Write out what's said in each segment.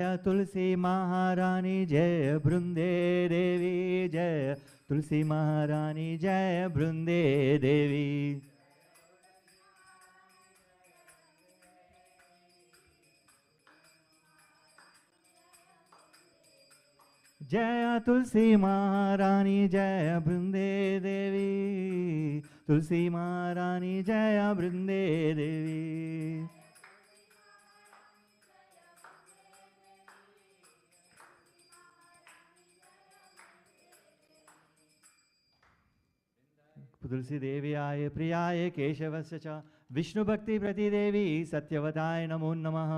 तुलसी महारानी जय बृंदे देवी जय तुलसी महारानी जय बृंदे देवी जय तुलसी महारानी जय बृंदे देवी तुलसी महारानी जय बृंदे देवी तुलसी देव्याय प्रियाय केशवस्य च विष्णु भक्ति प्रतिदेवी सत्यवताय नमो नमः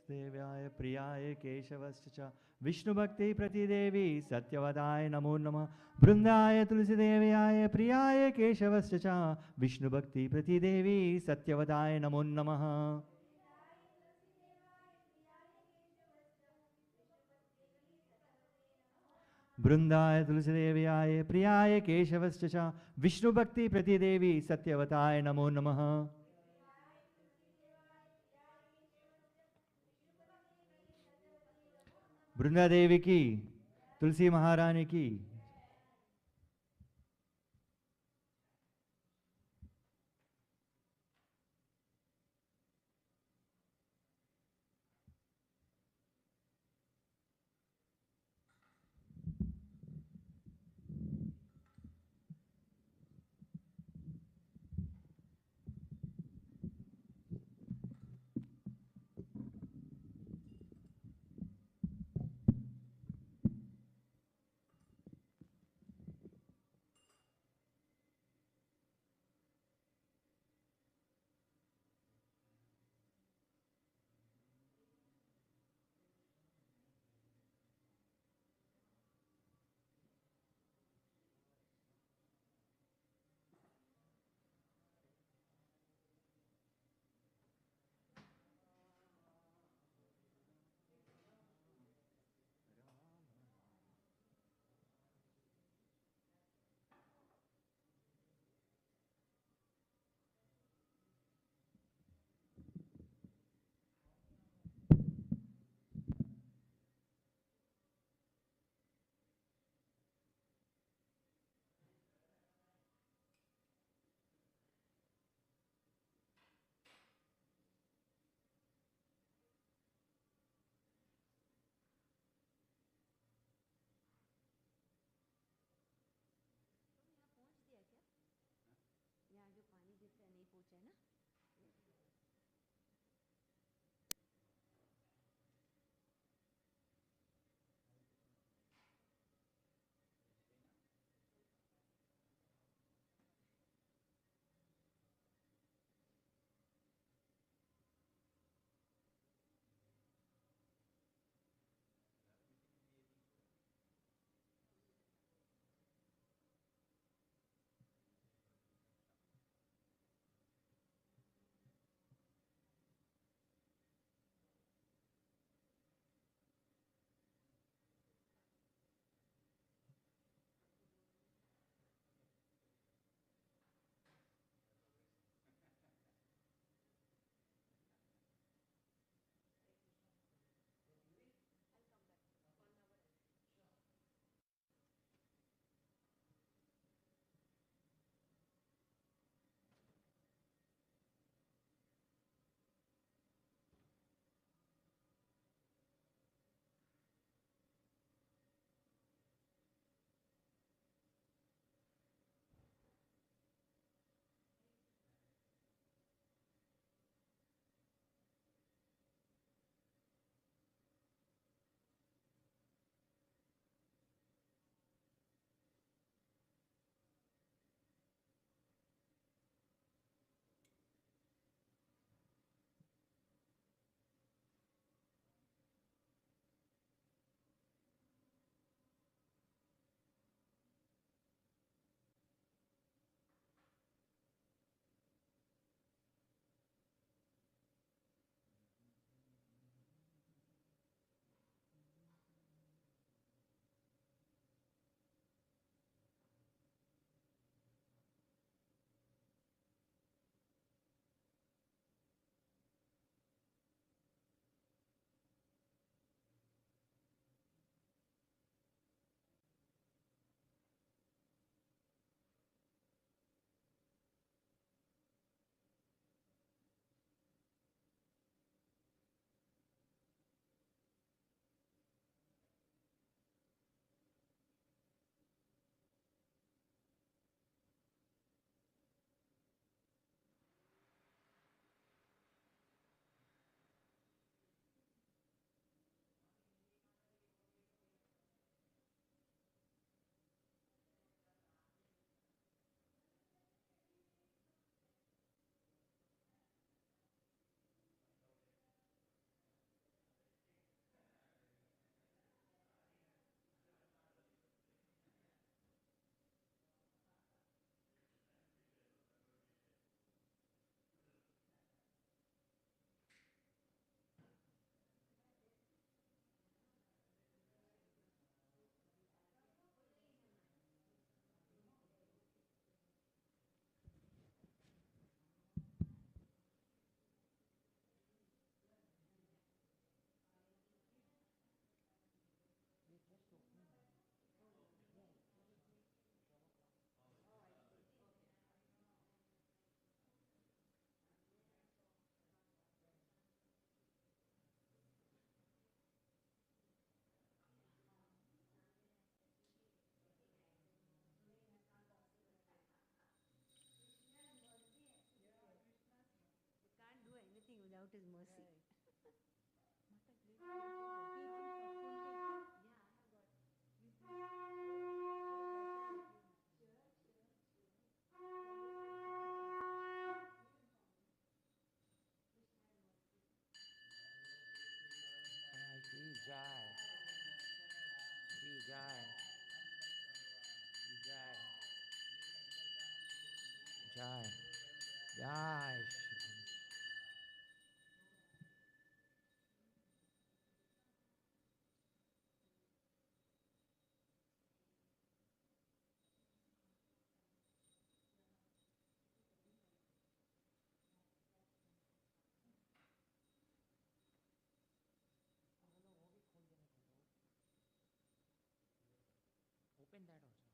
देव्याय प्रियाय केशवस्य च विष्णु भक्ति प्रतिदेवी सत्यवताय नमो नमः बृंदाय तुलसी देव्याय प्रियाय केशवस्य च विष्णु भक्ति प्रतिदेवी सत्यवताय नमो नमः बृंदाय तुलसीदेव्याय प्रियाय केशवस्य च विष्णु भक्ति प्रतिदेवी सत्यवताय नमो नमः बृंदा देवी की तुलसी महारानी की is mercy. Jai, Jai, open that also.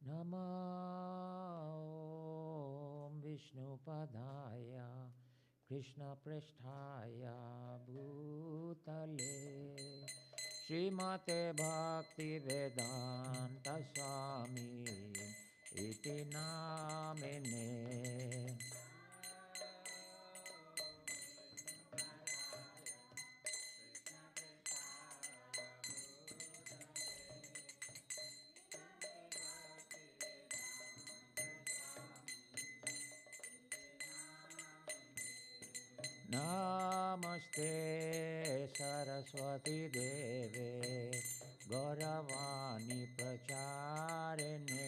Namo Vishnupadaya Krishna Prishthaya Bhutale Srimate Bhakti Vedanta Swami Iti Namine Namaste Saraswati Deve Gauravani Pracharine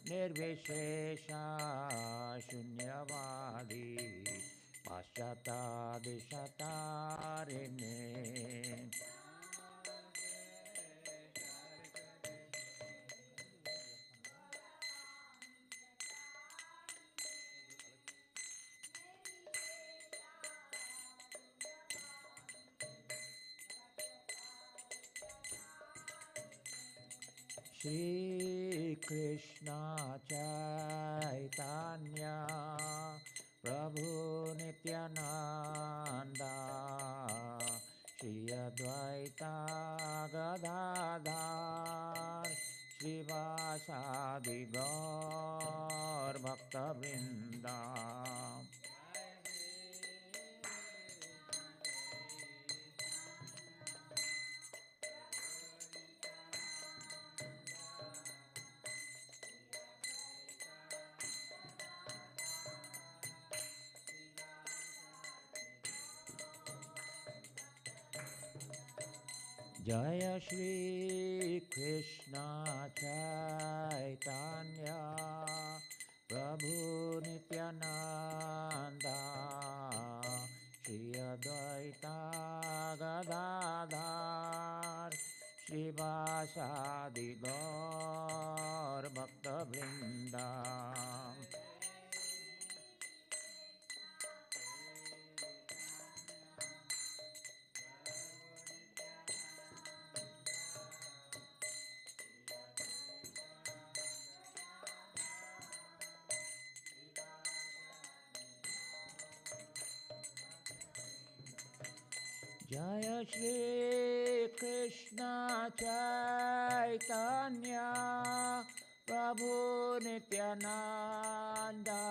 Nirvishesha Shunyavadi Paschata Dishatarine Shri Krishna Chaitanya Prabhu Nityananda Shri Advaita Gadadhar Shri Vasadi Gaur Bhakta Vrinda Jaya Shri Krishna Chaitanya Prabhu Nityananda Shri Advaita Gadadhar Shri Vasadi Gaur Bhakta Vrinda Jaya Shri Krishna Chaitanya Prabhu Nityananda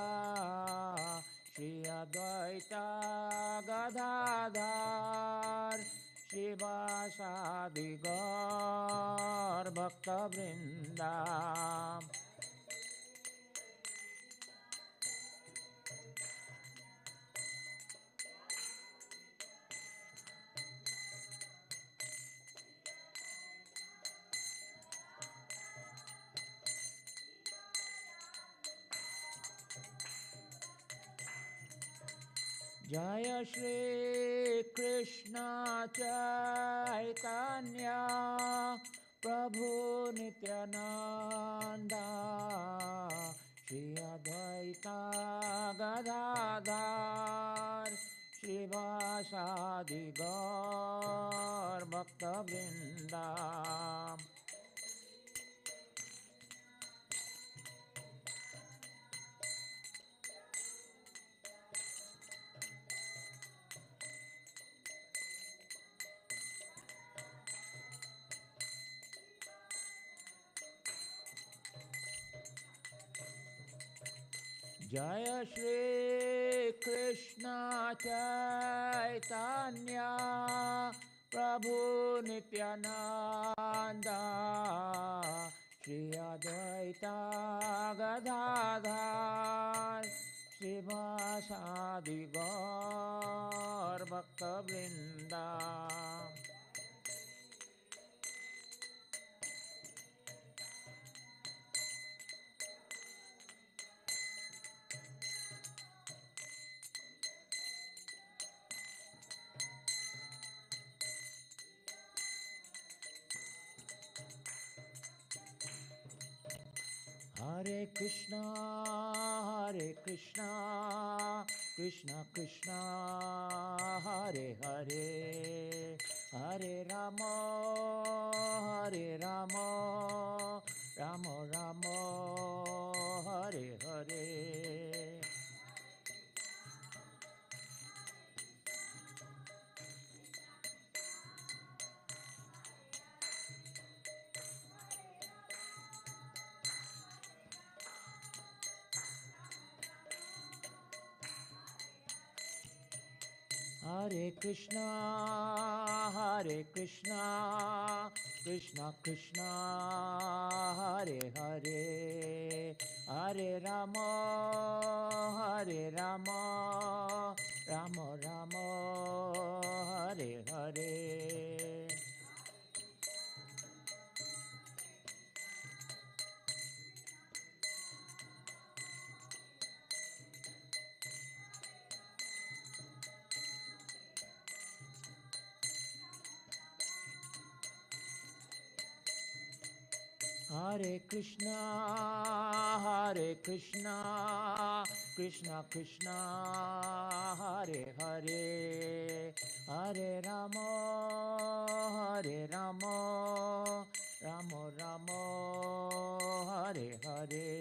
Shri Advaita Gadadhar Shri Vasadi Gaur Bhakta Vrinda Jaya Shri Krishna Chaitanya Prabhu Nityananda Shri Advaita Gadadhar Shivasadi Gaur Bhakta Vrinda. Jaya Shri Krishna Chaitanya Prabhu Nityananda Shri Advaita Gadadhar Shivasadi Gaur Bhakta Vrinda. Hare Krishna, Krishna Krishna, Hare Hare, Hare Rama, Rama Rama, Hare Hare. Hare Krishna, Krishna Krishna, Hare Hare, Hare Rama, Rama Rama, Hare Hare. Hare Krishna, Krishna Krishna, Hare Hare, Hare Rama, Rama Rama, Hare Hare.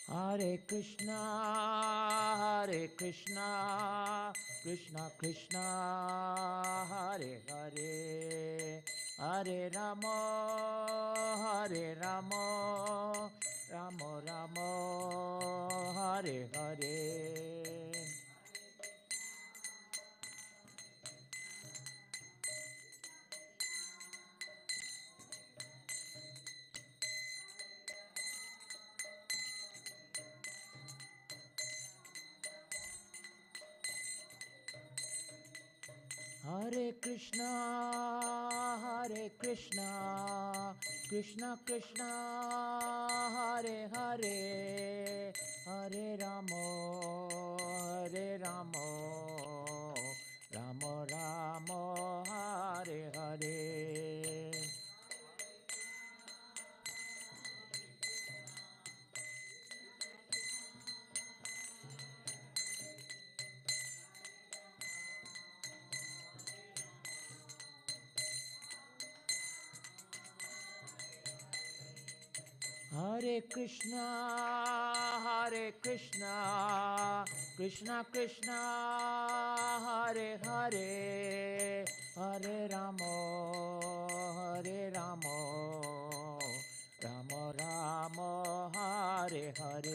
Hare Krishna, Krishna Krishna, Hare Hare, Hare Rama, Rama Rama, Hare Hare. Hare Krishna, Krishna Krishna, Hare Hare, Hare Rama, Rama Rama, Hare Hare. Hare Krishna, Krishna Krishna, Hare Hare, Hare Rama, Rama Rama, Hare Hare.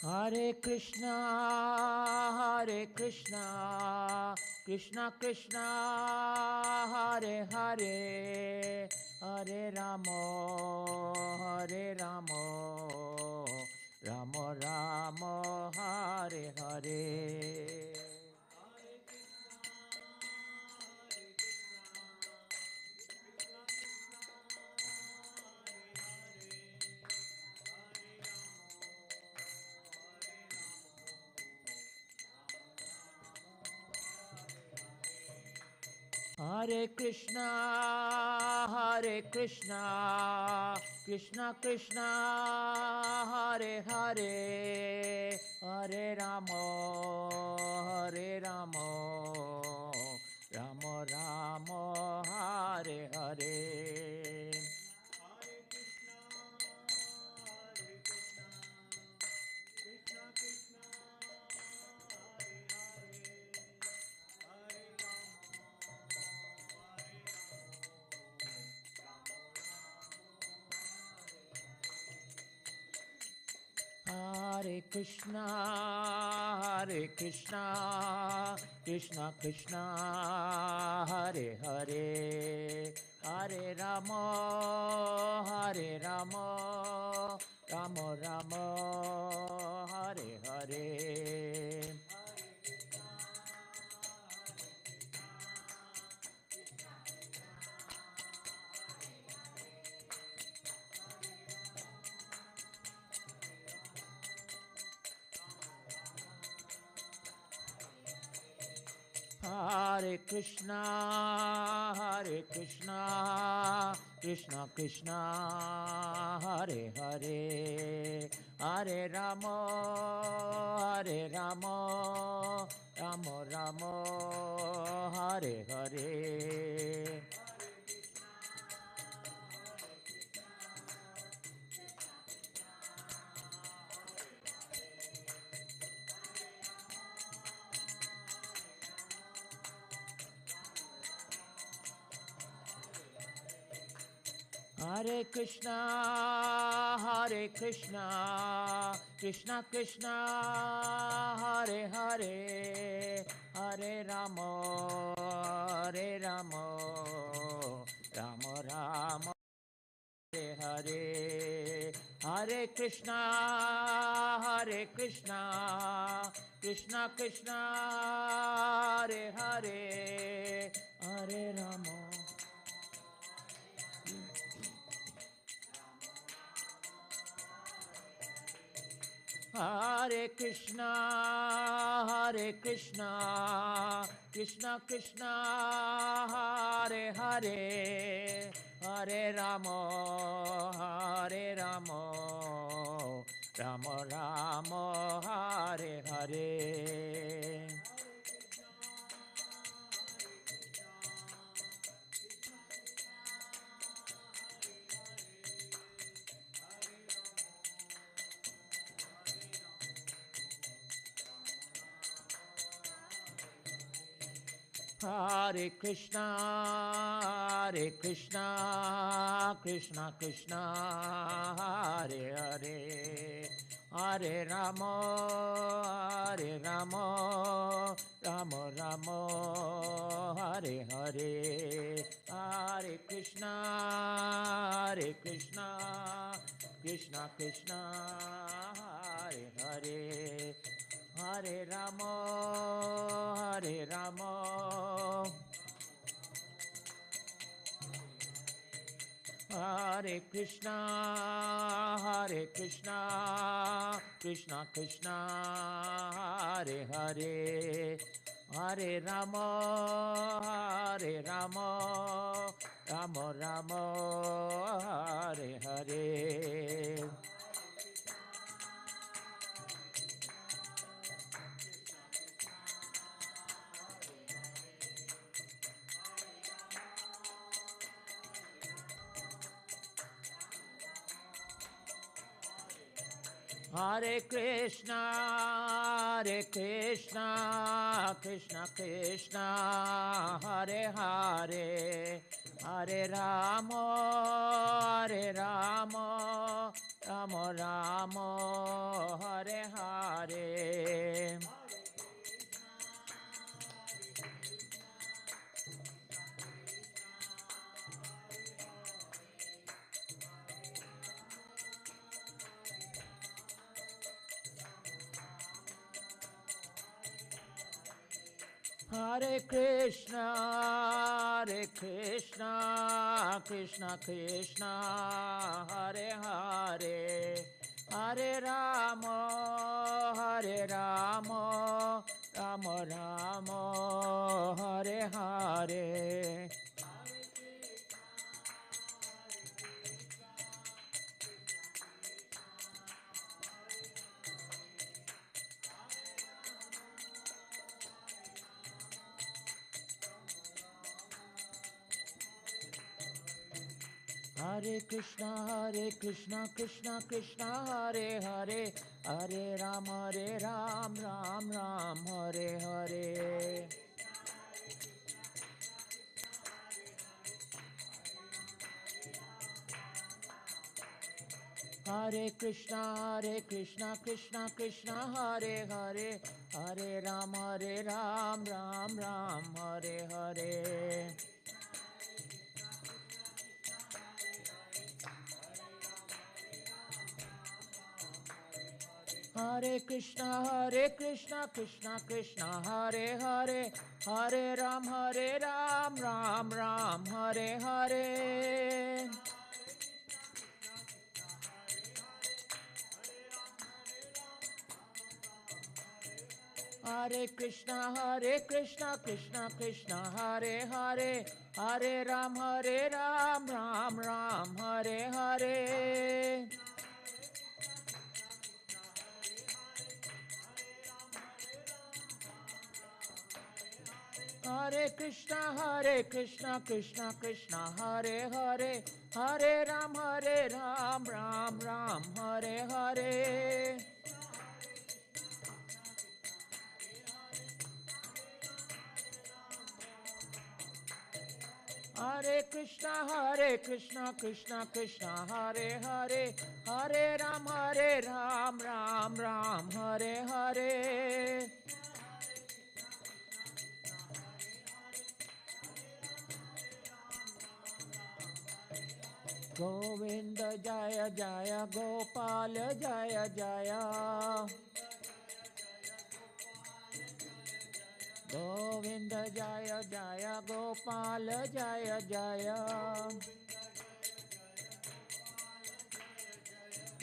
Hare Krishna, Krishna Krishna, Hare Hare, Hare Ramo, Ramo Ramo, Hare Hare. Hare Krishna, Krishna Krishna, Hare Hare, Hare Ramo, Ramo Ramo, Hare Hare. Hare Krishna, Krishna Krishna, Hare Hare, Hare Ramo, Ramo Ramo, Hare Hare. Hare Krishna, Krishna Krishna, Hare Hare, Hare Ramo, Ramo Ramo, Hare Hare. Hare Krishna, Krishna Krishna, Hare Hare, Hare Ramo, Ramo Ramo, Hare Hare. Hare Krishna, Krishna Krishna, Hare Hare, Hare Ramo. Hare Krishna, Krishna Krishna, Hare Hare, Hare Ramo, Ramo Ramo, Hare Hare. Hare Krishna, Krishna Krishna, Hare Hare, Hare Ramo, Ramo Ramo, Hare Hare. Hare Krishna, Krishna Krishna, Hare Hare, Hare Ramo, Hare Krishna, Krishna Krishna, Hare Hare, Hare Ramo, Ramo Ramo, Hare Hare. Hare Krishna, Krishna Krishna, Hare Hare, Hare Ramo, Ramo Ramo, Hare Hare. Hare Krishna, Krishna Krishna, Hare Hare, Hare Rama, Rama Rama, Hare Hare. Hare Krishna, Krishna Krishna, Hare Hare, Hare Ram, Ram Ram, Hare Hare. Hare Krishna, Krishna Krishna, Hare Hare, Hare Ram, Ram Ram, Hare Hare. Hare Krishna, Krishna Krishna, Hare Hare, Hare Ram, Ram Ram, Hare Hare. Hare Krishna, Krishna Krishna, Hare Hare, Hare Ram, Ram Ram, Hare Hare. Hare Krishna, Krishna Krishna, Hare Hare, Hare Ram, Ram Ram, Hare Hare. Hare Krishna, Krishna Krishna, Hare Hare, Hare Ram, Ram Ram, Hare Hare. Govinda Jaya Jaya, Gopal Jaya Jaya. Govinda Jaya Jaya, Gopal Jaya Jaya.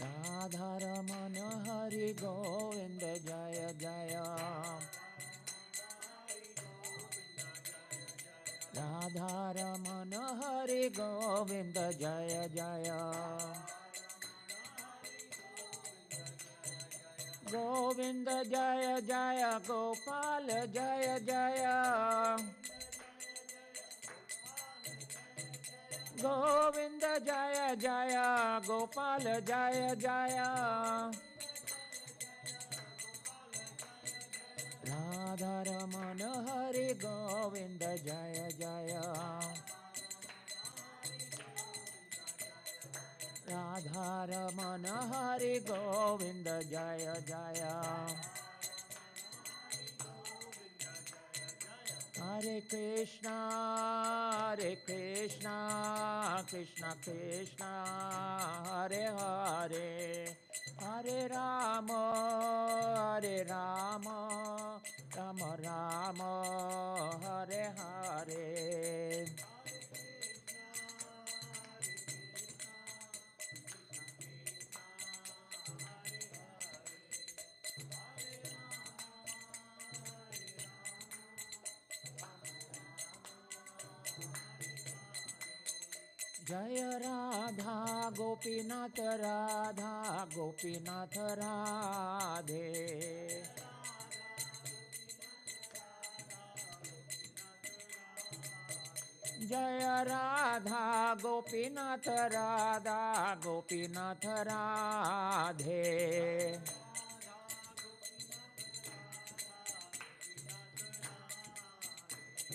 Radha Ramana Hari Govinda Jaya Jaya. Radha Ramana Hari Govinda Jaya Jaya. Govinda Jaya Jaya, Gopal Jaya Jaya. Govinda Jaya Jaya, Gopal Jaya Jaya. Radha Ramana Hari Govinda Jaya Jaya. Radha Ramana Hari Govinda Jaya Jaya. Hare Krishna, Krishna Krishna, Hare Hare, Hare Rama, Rama Rama, Hare Hare. Jaya Radha Gopinath, Radha Gopinath Radhe. Jaya Radha Gopinath, Radha Gopinath Radhe.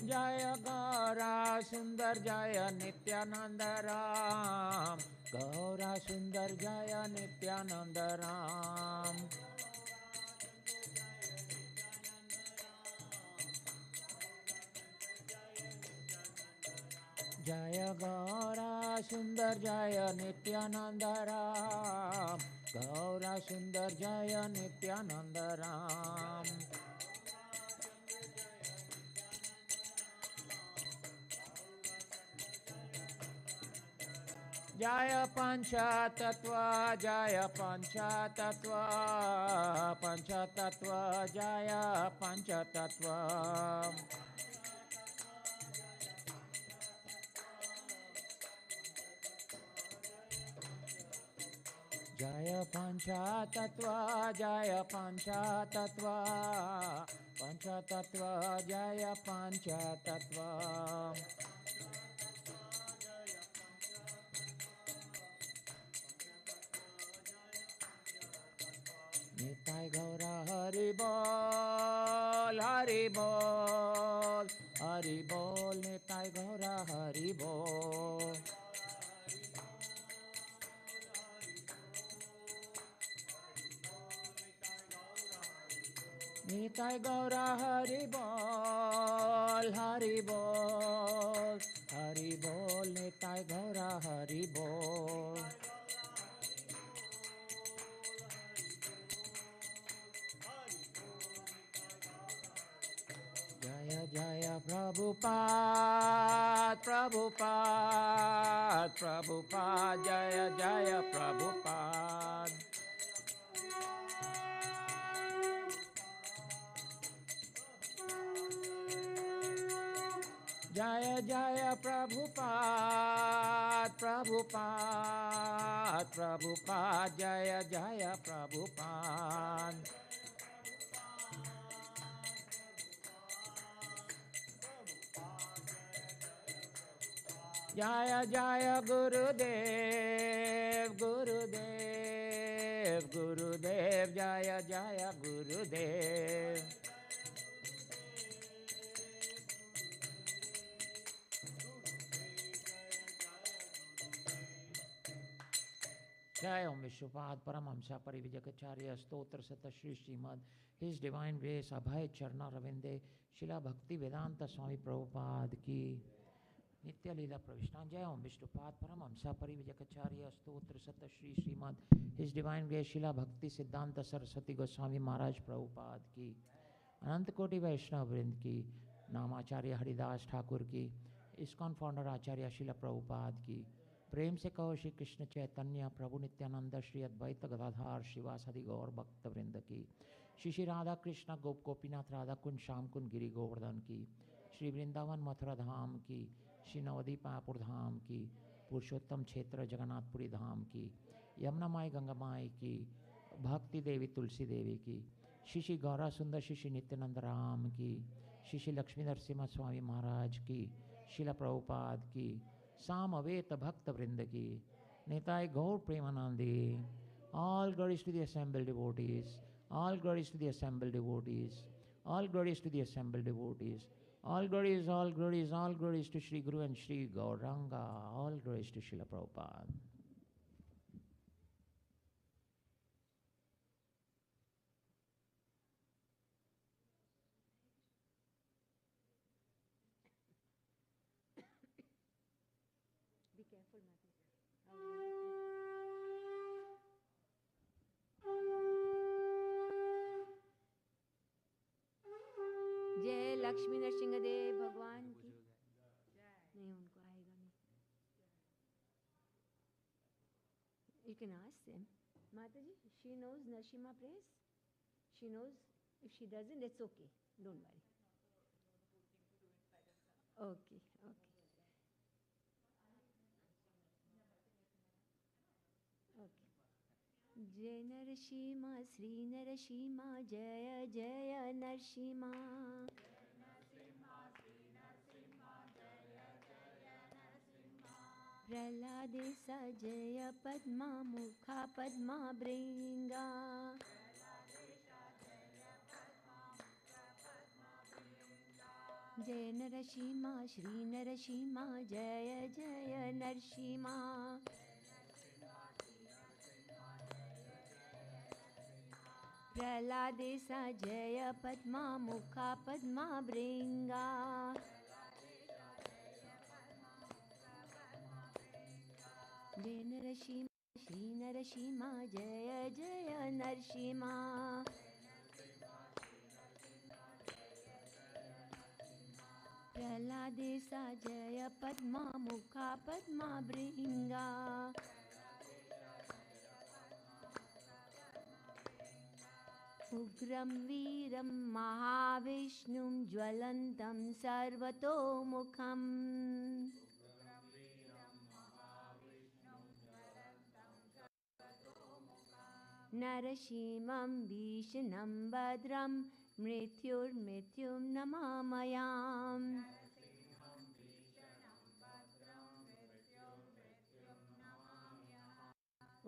Jaya Gaura Sundar, Jaya Nityananda Ram Gaura सुंदर जय नित्यानंद राम। जय गौरा सुंदर जय नित्यानंद राम। गौरा सुंदर जय नित्यानंद राम। जय पंचतत्व जय पंचतत्व पंचतत्व जय पंचतत्व। जय पंचतत्व जय पंचतत्व पंचतत्व जय पंचतत्व। निताय गौरा हरि बोल हरि बोल हरि बोल। निताय गौरा हरि बोल। निताय गौरा हरि बोल हरि बोल हरि बोल। निताय गौरा हरि बोल। जय जय प्रभुपाद प्रभुपाद प्रभुपाद जय जय प्रभुपाद। जय जय प्रभुपाद प्रभुपाद प्रभुपाद जय जय प्रभुपाद। जय जय गुरुदेव गुरुदेव गुरुदेव जय जय गुरुदेव। जय ओम विश्वपाद परमहंसा परिविजकाचार्य स्तोत्र सत Shri Srimad his divine grace Abhay Charanaravinda शिला भक्ति वेदांत स्वामी प्रभुपाद की नित्य लीला प्रविष्टान। जय ओम विष्णुपाद परमहंसा परिविजकाचार्य स्तोत्र सत Shri Srimad his divine grace Srila Bhakti सिद्धांत सरस्वती गोस्वामी महाराज प्रभुपाद की अनंत कोटि वैष्णव वृंद की नामाचार्य हरिदास ठाकुर की इस्कॉन फाउंडर आचार्य शिला प्रभुपाद की प्रेम से कहो श्री कृष्ण चैतन्य प्रभु नित्यानंद श्री अद्वैत गदाधार शिवासादि गौर भक्त वृंद की श्री श्री राधा कृष्ण गोप गोपीनाथ राधा कुंज श्याम कुंज गिरि गोवर्धन की श्री वृंदावन मथुरा धाम की श्री नवदीप मायापुर धाम की पुरुषोत्तम क्षेत्र जगन्नाथपुरी धाम की यमुना माई गंगा माई की भक्ति देवी तुलसी देवी की श्री श्री गौरा सुंदर श्री श्री नित्यानंद राम की श्री श्री लक्ष्मी नरसिम्हा स्वामी महाराज की शिला प्रभुपाद की साम अवेत भक्त वृंद की निताय गौर Premanandi. All glories to the assembled devotees. All glories to the assembled devotees. All glories to the assembled devotees. All glories, all glories, all glories to Shri Guru and Shri Gauranga. All glories to Srila Prabhupada. Be careful, Mataji. जय लक्ष्मी नरसिंहदेव भगवान की नहीं, उनको आएगा नहीं। You can ask them. Mataji, she knows Narasimha prays. She knows. If she doesn't, it's okay. Don't worry. Okay, okay. जय नरसिम्हा श्री नरसिम्हा जय जय नरसिम्हा। प्रह्लादेश जय पद्मा मुखा पद्मा भृंगा। जय नरसिम्हा श्री नरसिम्हा जय जय नरसिम्हा। प्रह्लादेशा जय पद्मा मुखा पद्मा भृंगा जय नरसिंह श्री नरसिंह जय जय नरसिंह प्रह्लादेशा जय पद्मा मुखा पद्मा भृंगा उग्रं वीरं महाविष्णुं ज्वलन्तं सर्वतोमुखम् नरसिंहं भीषणं भद्रं मृत्युर्मृत्युं नमामयाम्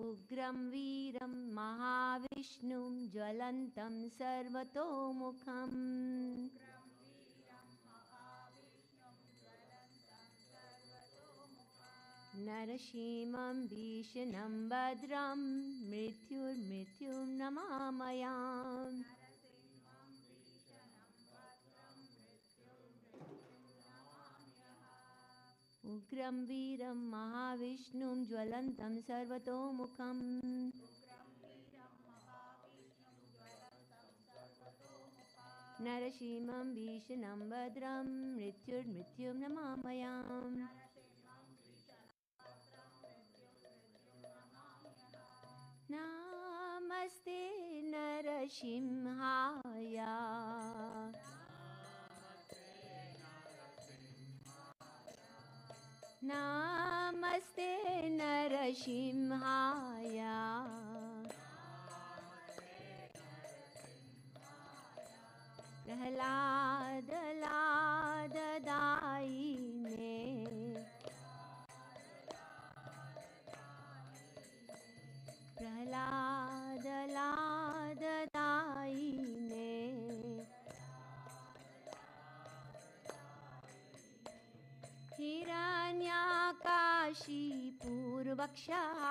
उग्रं वीरं महाविष्णुं ज्वलन्तं सर्वतोमुखम् नरसिंहं भीषणं भद्रं मृत्युर्मृत्युं नमामयाम् उग्रं वीरं महाविष्णुं ज्वलन्तं सर्वतोमुखम् नरसिंहं भीषणं भद्रं मृत्युर्मृत्युं नमामयाम् नमस्ते नरसिंहाय नमस्ते नरसिंहाय प्रह्लाद लाददायिने प्रह्लाद लाददायिने हिरण्याकाशी पूर्वक्षः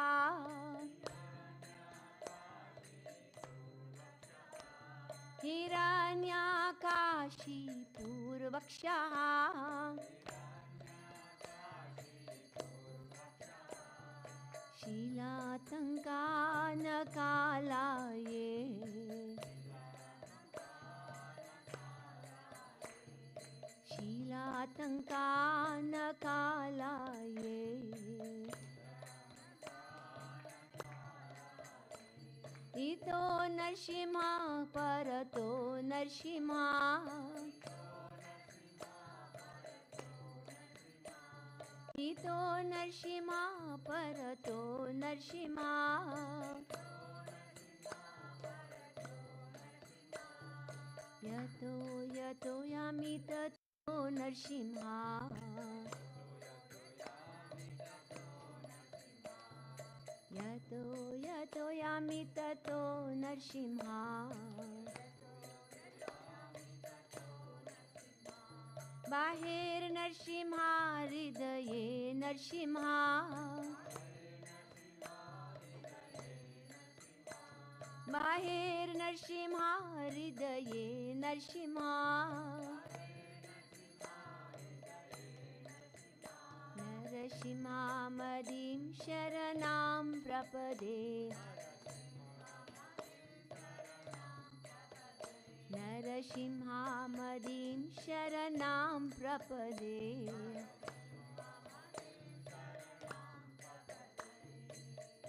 हिरण्याकाशी पूर्वक्षः शीलातङ्कानकालाये शीलातङ्कानकालाये इतो नरसिंहा परतो नरसिंहा इतो नरसिंहा परतो नरसिंहा यतो यतो यामि ततो नरसिंहा यतो यतो यामि ततो नरसिंहा बाहेर नरसिंहा हृदये नरसिंहा बाहेर नरसिंहा हृदये नरसिंहा नरसिंहामदिं शरणं प्रपदे नरसिंहामदिं शरणं प्रपदे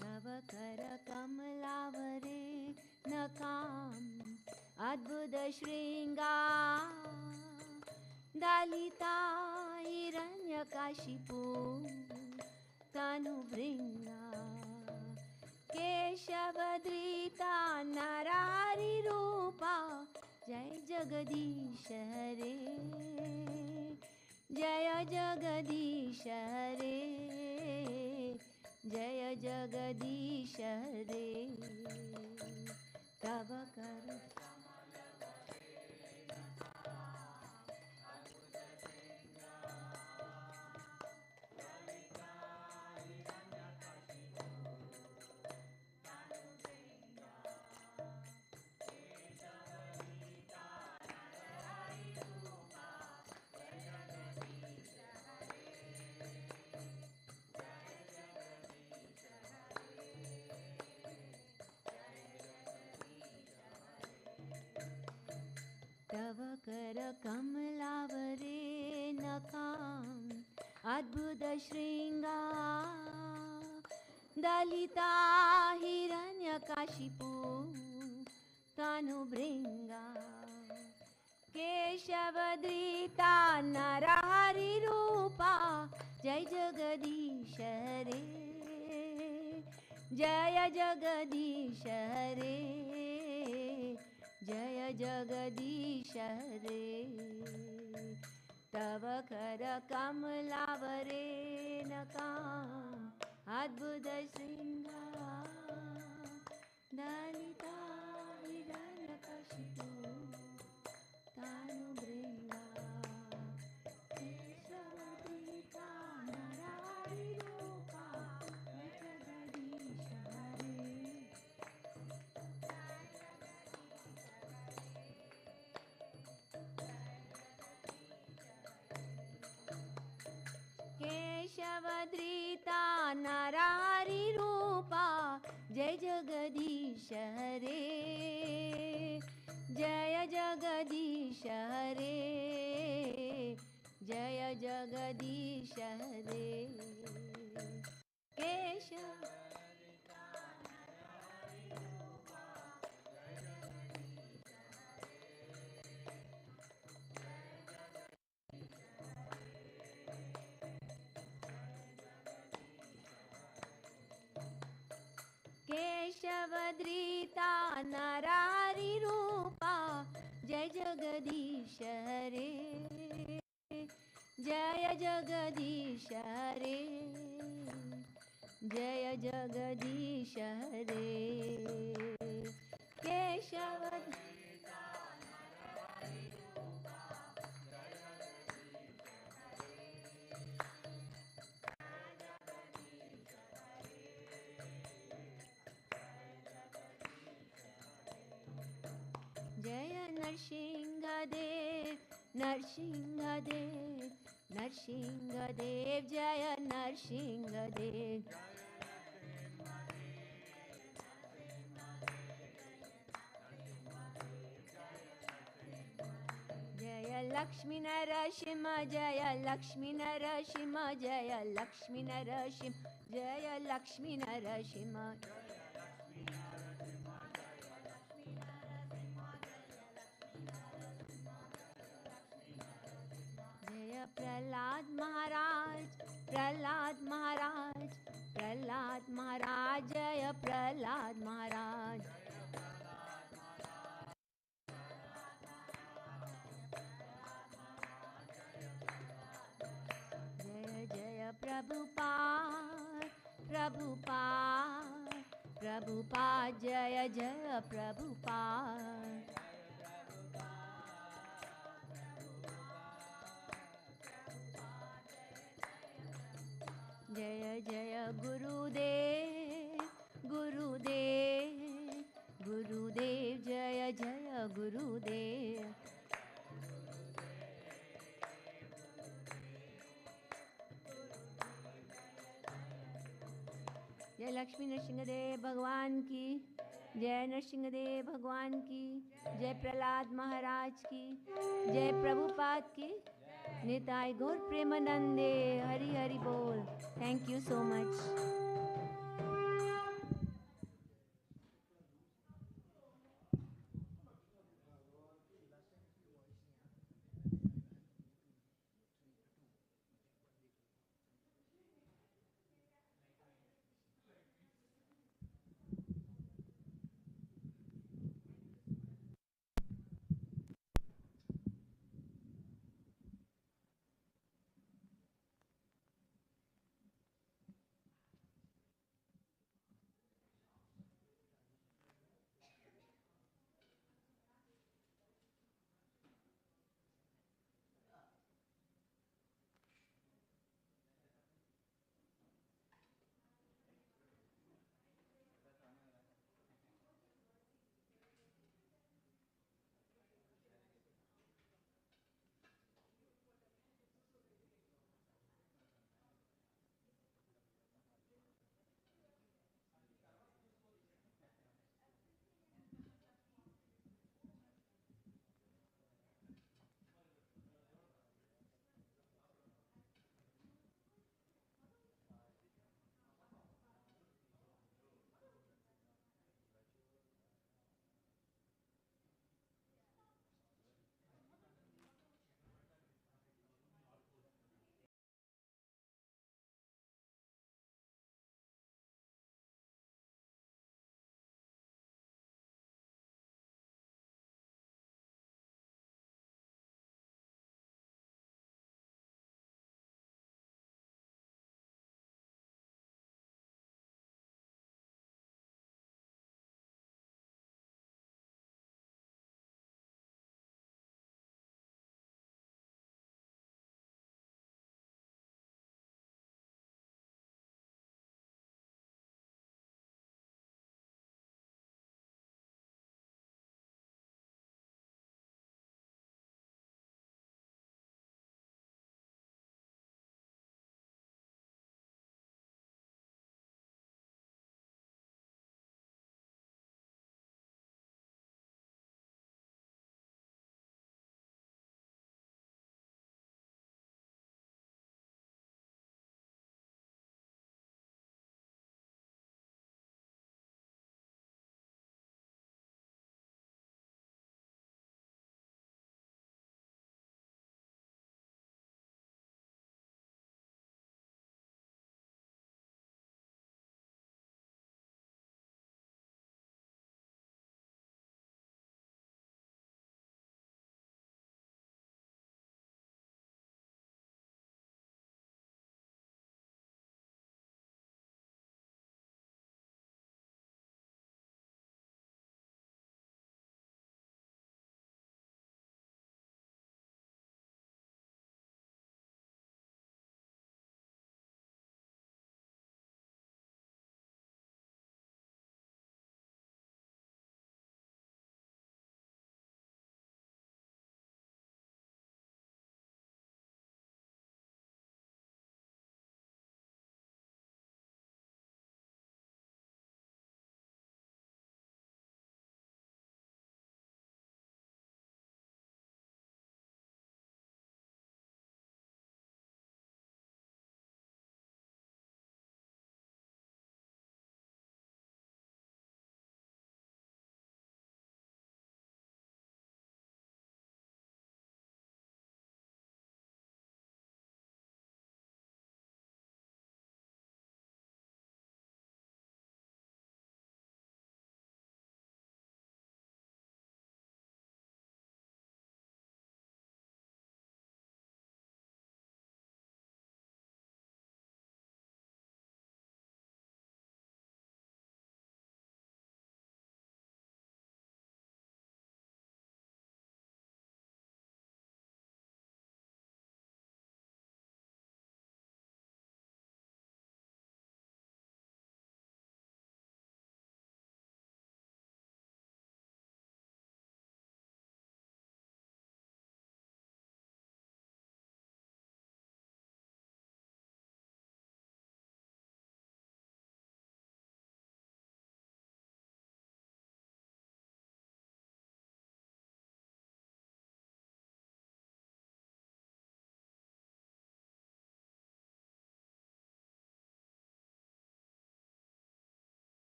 तव करकमलावरे नकाम् अद्भुतशृङ्गा दलिता हिरण्यकाशिपू तनुभृङ्गा केशवधृता नरहरिरूपा जय जगदीश हरे जय जगदीश हरे जय जगदीश हरे तव कर कर कमलावरे नकाम अद्भुत श्रृंगार दलिता हिरण्यकाशिपु तनुभृंगा केशवधृता नरहरि रूपा जय जगदीश रे जय जगदीश रे जय जगदीश रे तव कर कमलावरे नकाम अद्भुत श्रृंगार दलिता हिरण्यकशिपु तनुभृंगा केशवधृता नरहरि रूपा जगदीश हरे केशवधृता नरहरि रूपा जय जगदीश हरे जय जगदीश हरे जय जगदीश हरे केशव केशवधृता नरहरि रूपा जय जगदीश हरे जय जगदीश हरे जय जगदीश हरे केशवधृता जय नरसिंहदेव नरसिंहदेव नरसिंहदेव जय नरसिंहदेव जय लक्ष्मी नरसिंह जय लक्ष्मी नरसिंह जय लक्ष्मी नरसिंह जय लक्ष्मी नरसिंह प्रहलाद महाराज प्रहलाद महाराज प्रहलाद महाराज जय प्रहलाद महाराज जय जय प्रभुपाद प्रभुपाद प्रभुपाद जय जय प्रभुपाद जय जय गुरुदेव गुरुदेव गुरुदेव जय जय गुरुदेव जय लक्ष्मी नरसिंहदेव भगवान की जय नरसिंहदेव भगवान की जय प्रहलाद महाराज की जय प्रभुपाद की निताय गौर प्रेमानंदे हरि हरि बोल thank you so much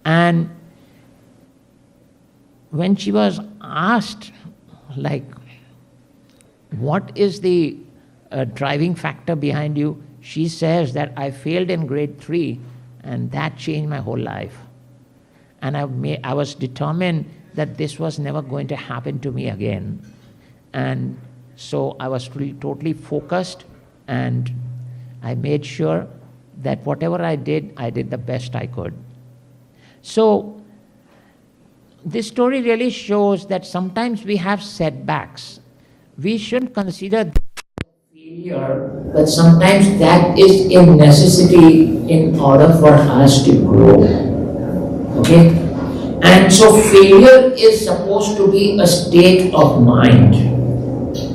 And when she was asked, like, what is the driving factor behind you, she says that I failed in grade 3 and that changed my whole life. And I was determined that this was never going to happen to me again. And so I was really totally focused, and I made sure that whatever I did the best I could. So this story really shows that sometimes we have setbacks. We shouldn't consider that failure, but sometimes that is a necessity in order for us to grow. Okay? And so failure is supposed to be a state of mind.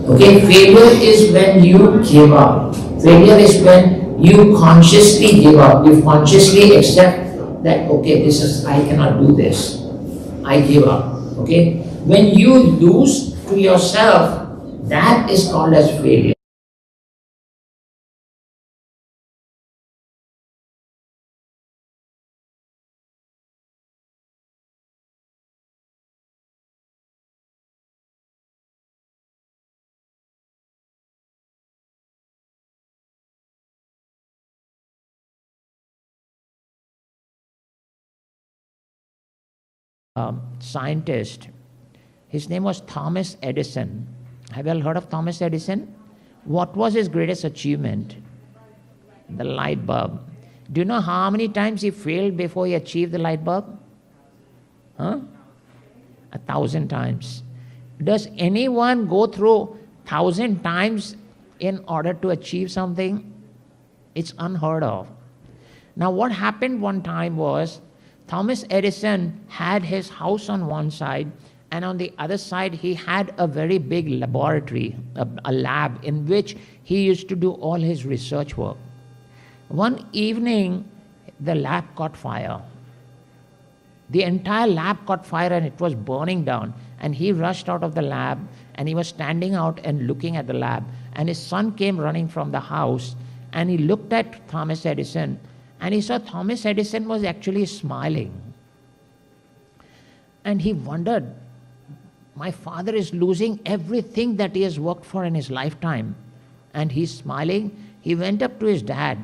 Okay? Failure is when you give up. Failure is when you consciously give up. You consciously accept that, okay, I cannot do this. I give up. Okay? When you lose to yourself, that is called as failure. Scientist, his name was Thomas Edison. Have you all heard of Thomas Edison? What was his greatest achievement? The light bulb. Do you know how many times he failed before he achieved the light bulb? 1,000 times. Does anyone go through 1,000 times in order to achieve something? It's unheard of. Now what happened one time was, Thomas Edison had his house on one side, and on the other side he had a very big laboratory, a lab in which he used to do all his research work. One evening, the lab caught fire. The entire lab caught fire and it was burning down. And he rushed out of the lab, and he was standing out and looking at the lab. And his son came running from the house, and he looked at Thomas Edison, and he saw Thomas Edison was actually smiling. And he wondered, my father is losing everything that he has worked for in his lifetime, and he's smiling. He went up to his dad,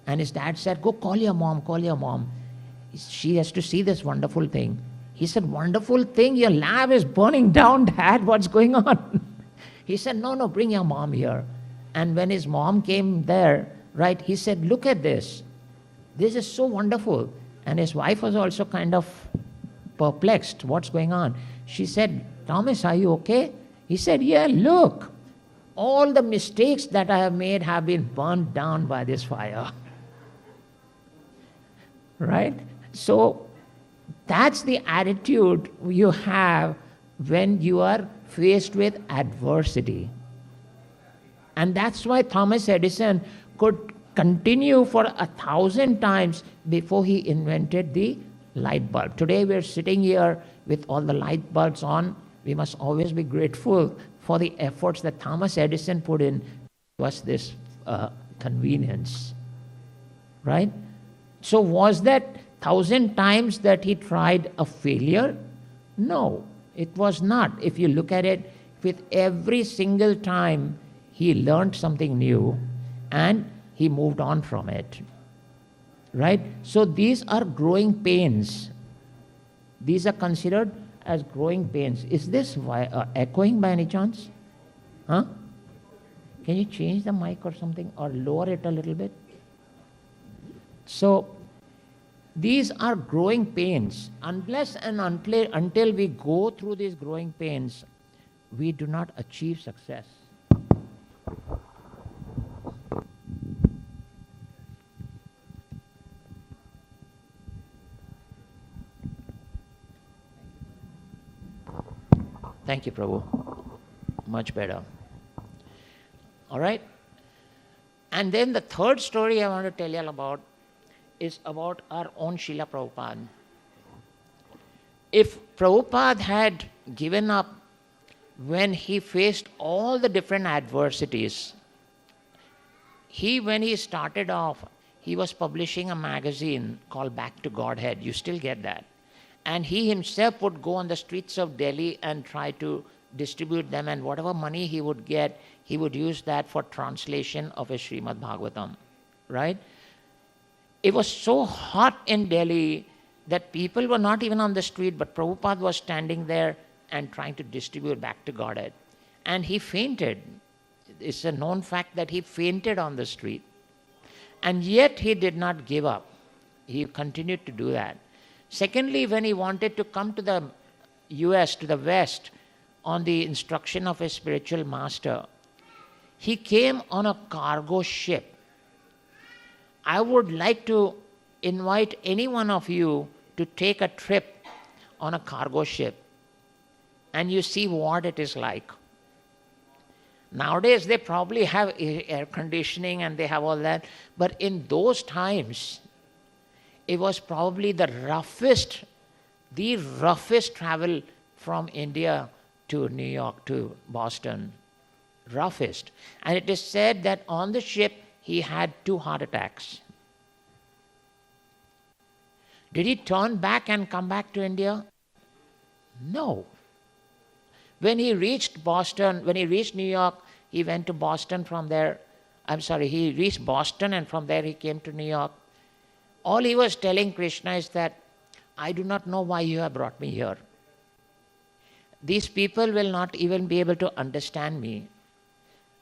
and his dad said, go call your mom, call your mom. She has to see this wonderful thing. He said, wonderful thing? Your lab is burning down, Dad. What's going on? He said, no, bring your mom here. And when his mom came there, right, he said, look at this. This is so wonderful. And his wife was also kind of perplexed. What's going on? She said, Thomas, are you okay? He said, yeah, look. All the mistakes that I have made have been burned down by this fire. Right? So that's the attitude you have when you are faced with adversity. And that's why Thomas Edison could continue for 1,000 times before he invented the light bulb. Today we're sitting here with all the light bulbs on. We must always be grateful for the efforts that Thomas Edison put in to us this convenience. Right? So was that 1,000 times that he tried a failure? No, it was not. If you look at it, with every single time he learned something new and he moved on from it. Right? So these are growing pains. These are considered as growing pains. Is this echoing by any chance? Huh? Can you change the mic or something, or lower it a little bit? So these are growing pains. Unless and until we go through these growing pains, we do not achieve success. Thank you, Prabhu. Much better. All right? And then the third story I want to tell you all about is about our own Srila Prabhupada. If Prabhupada had given up when he faced all the different adversities, when he started off, he was publishing a magazine called Back to Godhead. You still get that. And he himself would go on the streets of Delhi and try to distribute them, and whatever money he would get, he would use that for translation of a Srimad Bhagavatam, right? It was so hot in Delhi that people were not even on the street, but Prabhupada was standing there and trying to distribute back to Godhead. And he fainted. It's a known fact that he fainted on the street. And yet he did not give up. He continued to do that. Secondly, when he wanted to come to the US, to the West, on the instruction of his spiritual master, he came on a cargo ship. I would like to invite any one of you to take a trip on a cargo ship and you see what it is like. Nowadays, they probably have air conditioning and they have all that. But in those times, it was probably the roughest travel from India to New York to Boston. Roughest. And it is said that on the ship, he had 2 heart attacks. Did he turn back and come back to India? No. When he reached Boston, when he reached New York, he went to Boston from there. He reached Boston and from there he came to New York. All he was telling Krishna is that, I do not know why you have brought me here. These people will not even be able to understand me.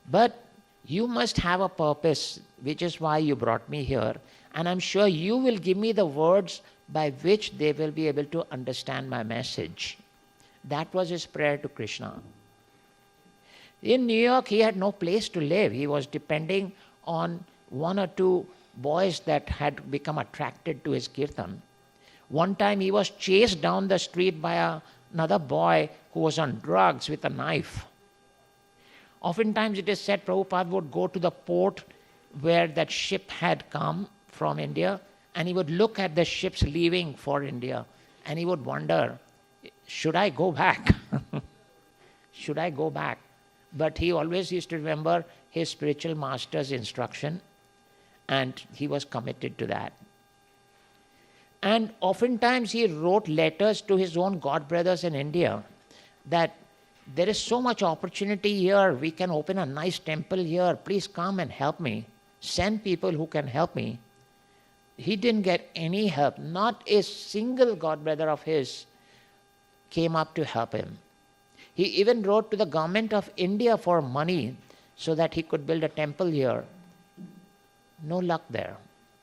But you must have a purpose, which is why you brought me here. And I'm sure you will give me the words by which they will be able to understand my message. That was his prayer to Krishna. In New York, he had no place to live. He was depending on 1 or 2 boys that had become attracted to his kirtan. One time he was chased down the street by another boy who was on drugs with a knife. Oftentimes it is said Prabhupada would go to the port where that ship had come from India, and he would look at the ships leaving for India, and he would wonder, should I go back? Should I go back? But he always used to remember his spiritual master's instruction, and he was committed to that. And oftentimes he wrote letters to his own god brothers in India that there is so much opportunity here, we can open a nice temple here, please come and help me. Send people who can help me. He didn't get any help. Not a single god brother of his came up to help him. He even wrote to the government of India for money so that he could build a temple here. No luck there.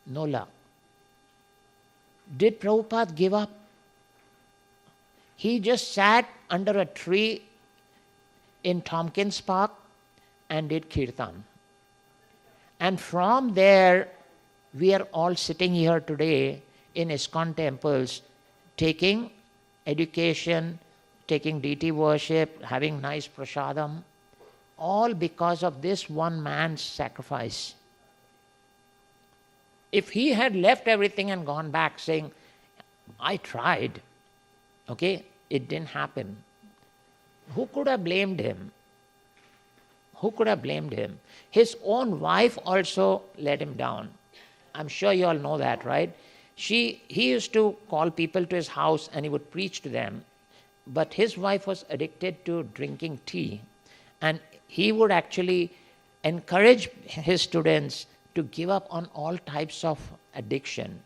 No luck. Did Prabhupada give up? He just sat under a tree in Tompkins Park and did kirtan. And from there, we are all sitting here today in Iskcon temples, taking education, taking deity worship, having nice prasadam, all because of this one man's sacrifice. If he had left everything and gone back saying, I tried, okay, it didn't happen, who could have blamed him? Who could have blamed him? His own wife also let him down. I'm sure you all know that, right? He used to call people to his house and he would preach to them. But his wife was addicted to drinking tea. And he would actually encourage his students to give up on all types of addiction.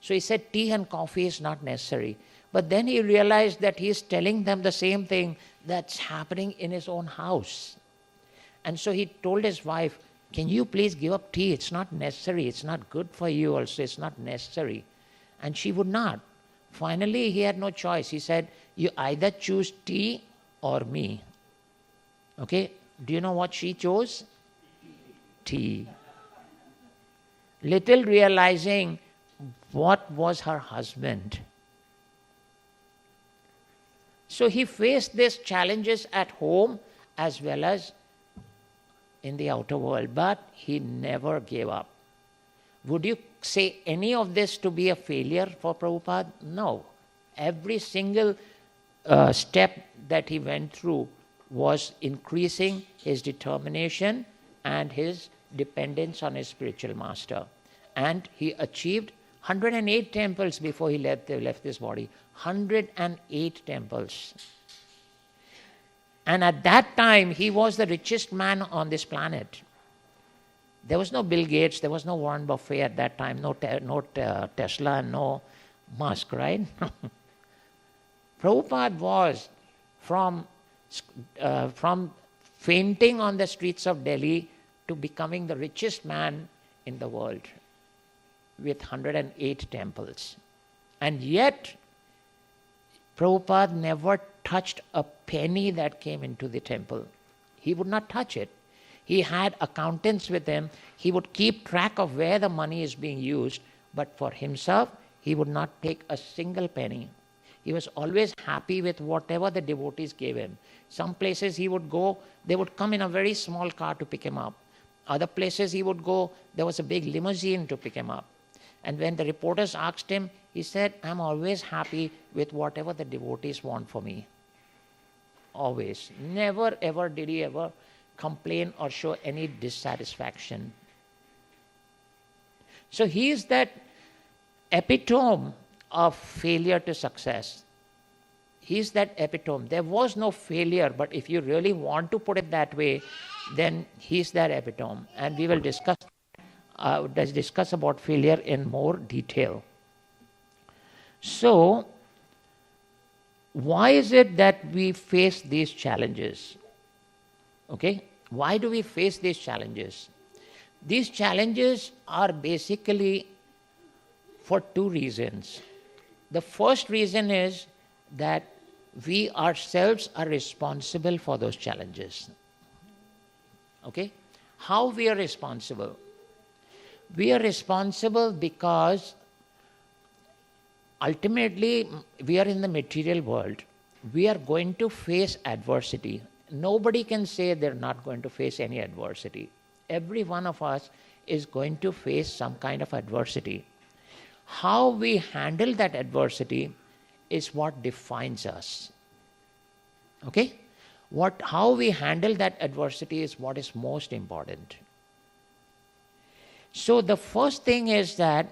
So he said tea and coffee is not necessary. But then he realized that he is telling them the same thing that's happening in his own house. And so he told his wife, can you please give up tea? It's not necessary. It's not good for you also. It's not necessary. And she would not. Finally, he had no choice. He said, you either choose tea or me. Okay? Do you know what she chose? Tea. Little realizing what was her husband. So he faced these challenges at home as well as in the outer world, but he never gave up. Would you say any of this to be a failure for Prabhupada? No. Every single step that he went through was increasing his determination and his dependence on his spiritual master. And he achieved 108 temples before he left this body. 108 temples. And at that time, he was the richest man on this planet. There was no Bill Gates, there was no Warren Buffett at that time, no Tesla, no Musk, right? Prabhupada was from fainting on the streets of Delhi to becoming the richest man in the world with 108 temples. And yet, Prabhupada never touched a penny that came into the temple. He would not touch it. He had accountants with him. He would keep track of where the money is being used, but for himself, he would not take a single penny. He was always happy with whatever the devotees gave him. Some places he would go, they would come in a very small car to pick him up. Other places he would go, there was a big limousine to pick him up. And when the reporters asked him, he said, I'm always happy with whatever the devotees want for me. Always. Never ever did he ever complain or show any dissatisfaction. So he is that epitome of failure to success. He is that epitome. There was no failure, but if you really want to put it that way, then he is that epitome. And we will discuss about failure in more detail. So, why is it that we face these challenges? Okay? Why do we face these challenges? These challenges are basically for two reasons. The first reason is that we ourselves are responsible for those challenges. Okay? How we are responsible? We are responsible because ultimately we are in the material world. We are going to face adversity. Nobody can say they're not going to face any adversity. Every one of us is going to face some kind of adversity. How we handle that adversity is what defines us. Okay? How we handle that adversity is what is most important. So the first thing is that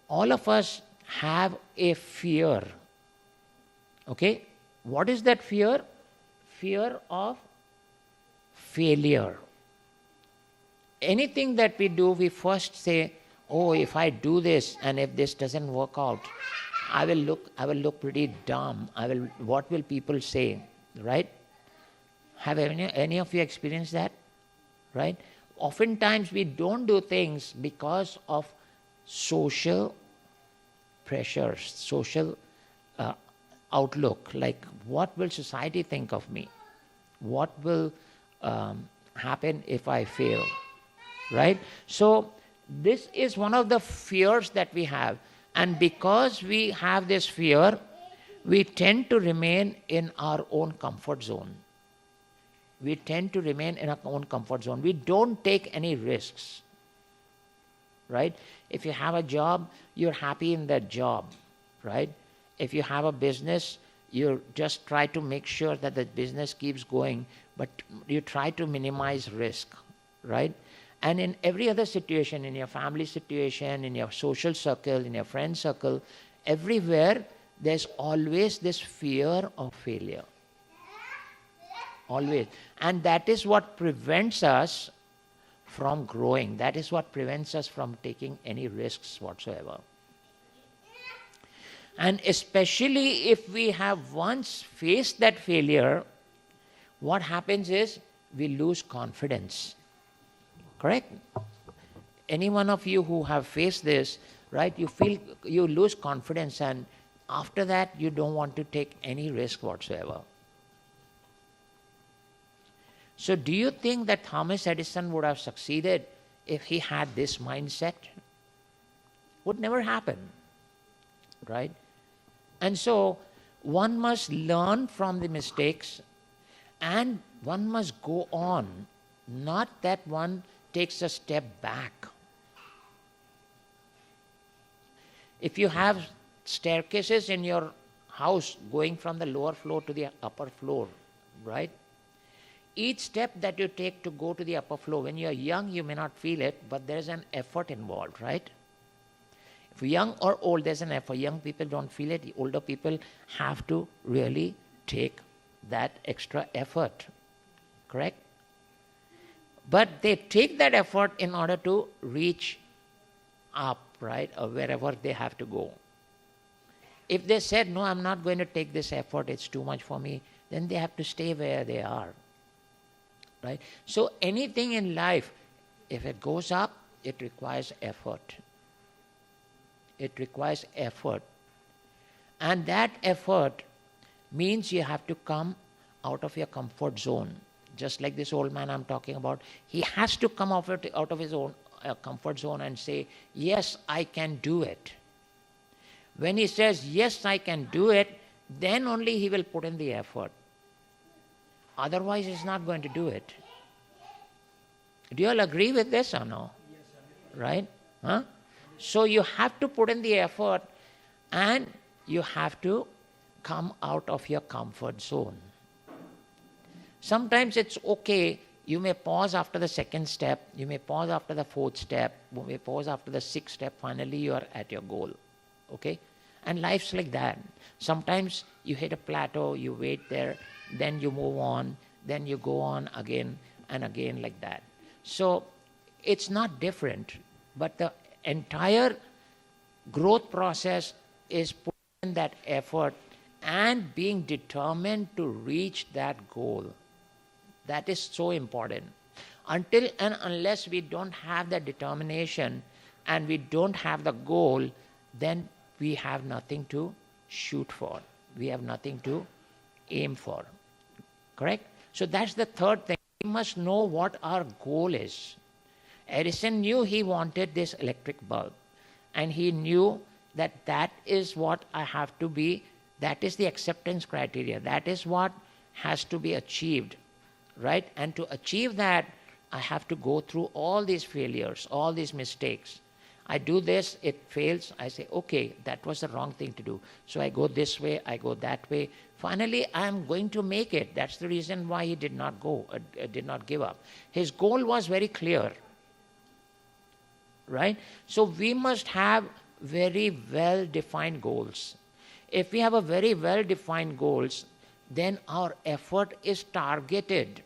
all of us have a fear. Okay? What is that fear? Fear of failure. Anything that we do, we first say, oh, if I do this and if this doesn't work out, I will look pretty dumb. What will people say? Right? Have any of you experienced that? Right? Oftentimes we don't do things because of social pressures, social outlook, like what will society think of me? What will happen if I fail? Right? So this is one of the fears that we have. And because we have this fear, we tend to remain in our own comfort zone. We tend to remain in our own comfort zone. We don't take any risks. Right? If you have a job, you're happy in that job. Right? If you have a business, you just try to make sure that the business keeps going, but you try to minimize risk. Right? And in every other situation, in your family situation, in your social circle, in your friend circle, everywhere, there's always this fear of failure. Always. And that is what prevents us from growing. That is what prevents us from taking any risks whatsoever. And especially if we have once faced that failure, what happens is we lose confidence. Correct? Any one of you who have faced this, right, you lose confidence, and after that you don't want to take any risk whatsoever. So do you think that Thomas Edison would have succeeded if he had this mindset? Would never happen. Right? And so one must learn from the mistakes and one must go on, not that one takes a step back. If you have staircases in your house going from the lower floor to the upper floor, right? Each step that you take to go to the upper floor, when you're young, you may not feel it, but there's an effort involved, right? For young or old, there's an effort. Young people don't feel it. Older people have to really take that extra effort. Correct? But they take that effort in order to reach up, right, or wherever they have to go. If they said, no, I'm not going to take this effort, it's too much for me, then they have to stay where they are. Right? So anything in life, if it goes up, it requires effort. It requires effort. And that effort means you have to come out of your comfort zone. Just like this old man I'm talking about, he has to come out of his own comfort zone and say, yes, I can do it. When he says, yes, I can do it, then only he will put in the effort. Otherwise, he's not going to do it. Do you all agree with this or no? Yes, right? Huh? So you have to put in the effort and you have to come out of your comfort zone. Sometimes it's okay. You may pause after the second step. You may pause after the fourth step. You may pause after the sixth step. Finally, you are at your goal. Okay? And life's like that. Sometimes you hit a plateau, you wait there, then you move on, then you go on again and again like that. So it's not different, but the entire growth process is putting in that effort and being determined to reach that goal. That is so important. Until and unless we don't have the determination and we don't have the goal, then we have nothing to shoot for. We have nothing to aim for. Correct? So that's the third thing. We must know what our goal is. Edison knew he wanted this electric bulb. And he knew that that is what I have to be. That is the acceptance criteria. That is what has to be achieved. Right? And to achieve that, I have to go through all these failures, all these mistakes. I do this, it fails. I say, okay, that was the wrong thing to do. So I go this way, I go that way. Finally, I'm going to make it. That's the reason why he did not did not give up. His goal was very clear. Right? So we must have very well-defined goals. If we have a very well-defined goals, then our effort is targeted.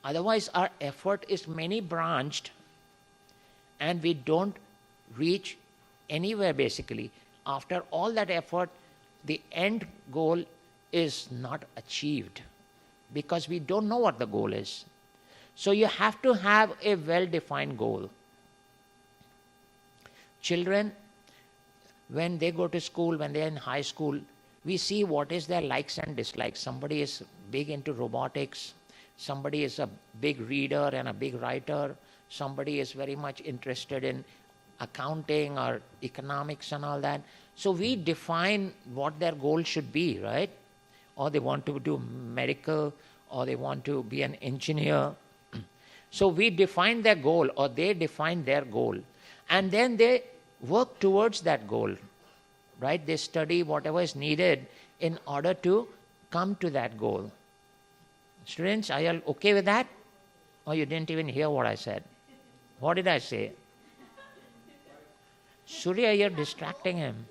Otherwise, our effort is many-branched and we don't reach anywhere basically. After all that effort, the end goal is not achieved because we don't know what the goal is. So you have to have a well-defined goal. Children, when they go to school, when they're in high school, we see what is their likes and dislikes. Somebody is big into robotics. Somebody is a big reader and a big writer. Somebody is very much interested in accounting or economics and all that. So we define what their goal should be, right? Or they want to do medical, or they want to be an engineer. So we define their goal, or they define their goal. And then they work towards that goal, right? They study whatever is needed in order to come to that goal. Students, are you okay with that? Or you didn't even hear what I said? What did I say? Surya, you're distracting him.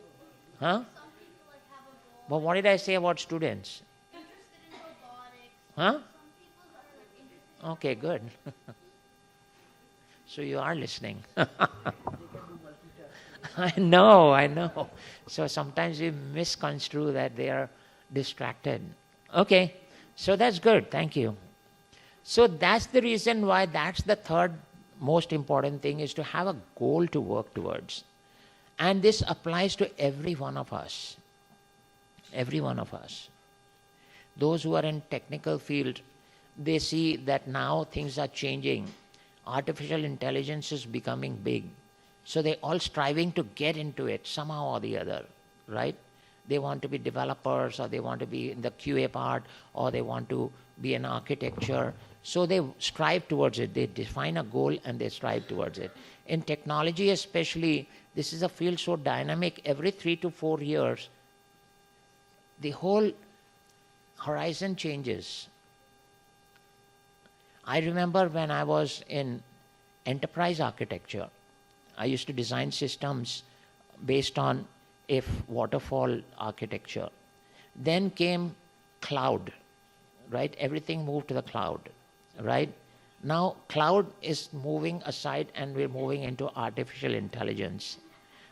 Huh? But what did I say about students? Huh? Okay, good. So you are listening. I know. So sometimes we misconstrue that they are distracted. Okay, so that's good. Thank you. So that's the reason why that's the third most important thing, is to have a goal to work towards. And this applies to every one of us. Every one of us. Those who are in technical field, they see that now things are changing. Artificial intelligence is becoming big. So they're all striving to get into it somehow or the other, right? They want to be developers, or they want to be in the QA part, or they want to be in architecture. So they strive towards it. They define a goal and they strive towards it. In technology especially, this is a field so dynamic. Every 3 to 4 years, the whole horizon changes. I remember when I was in enterprise architecture, I used to design systems based on if waterfall architecture. Then came cloud, right? Everything moved to the cloud, right? Now cloud is moving aside and we're moving into artificial intelligence.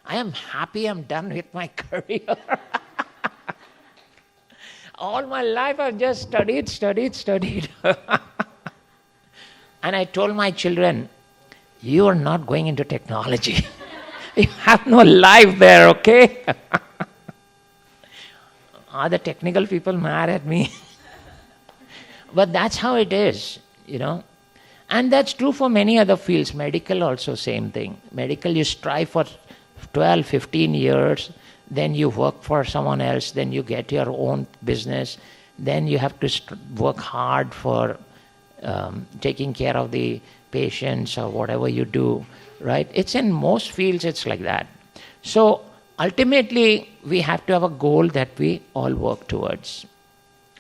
I am happy I'm done with my career. All my life I've just studied. And I told my children, you are not going into technology. You have no life there, okay? Are the technical people mad at me? But that's how it is, you know. And that's true for many other fields. Medical also same thing. Medical, you strive for 12, 15 years, then you work for someone else, then you get your own business, then you have to work hard for taking care of the patients or whatever you do, right? It's in most fields, it's like that. So ultimately, we have to have a goal that we all work towards,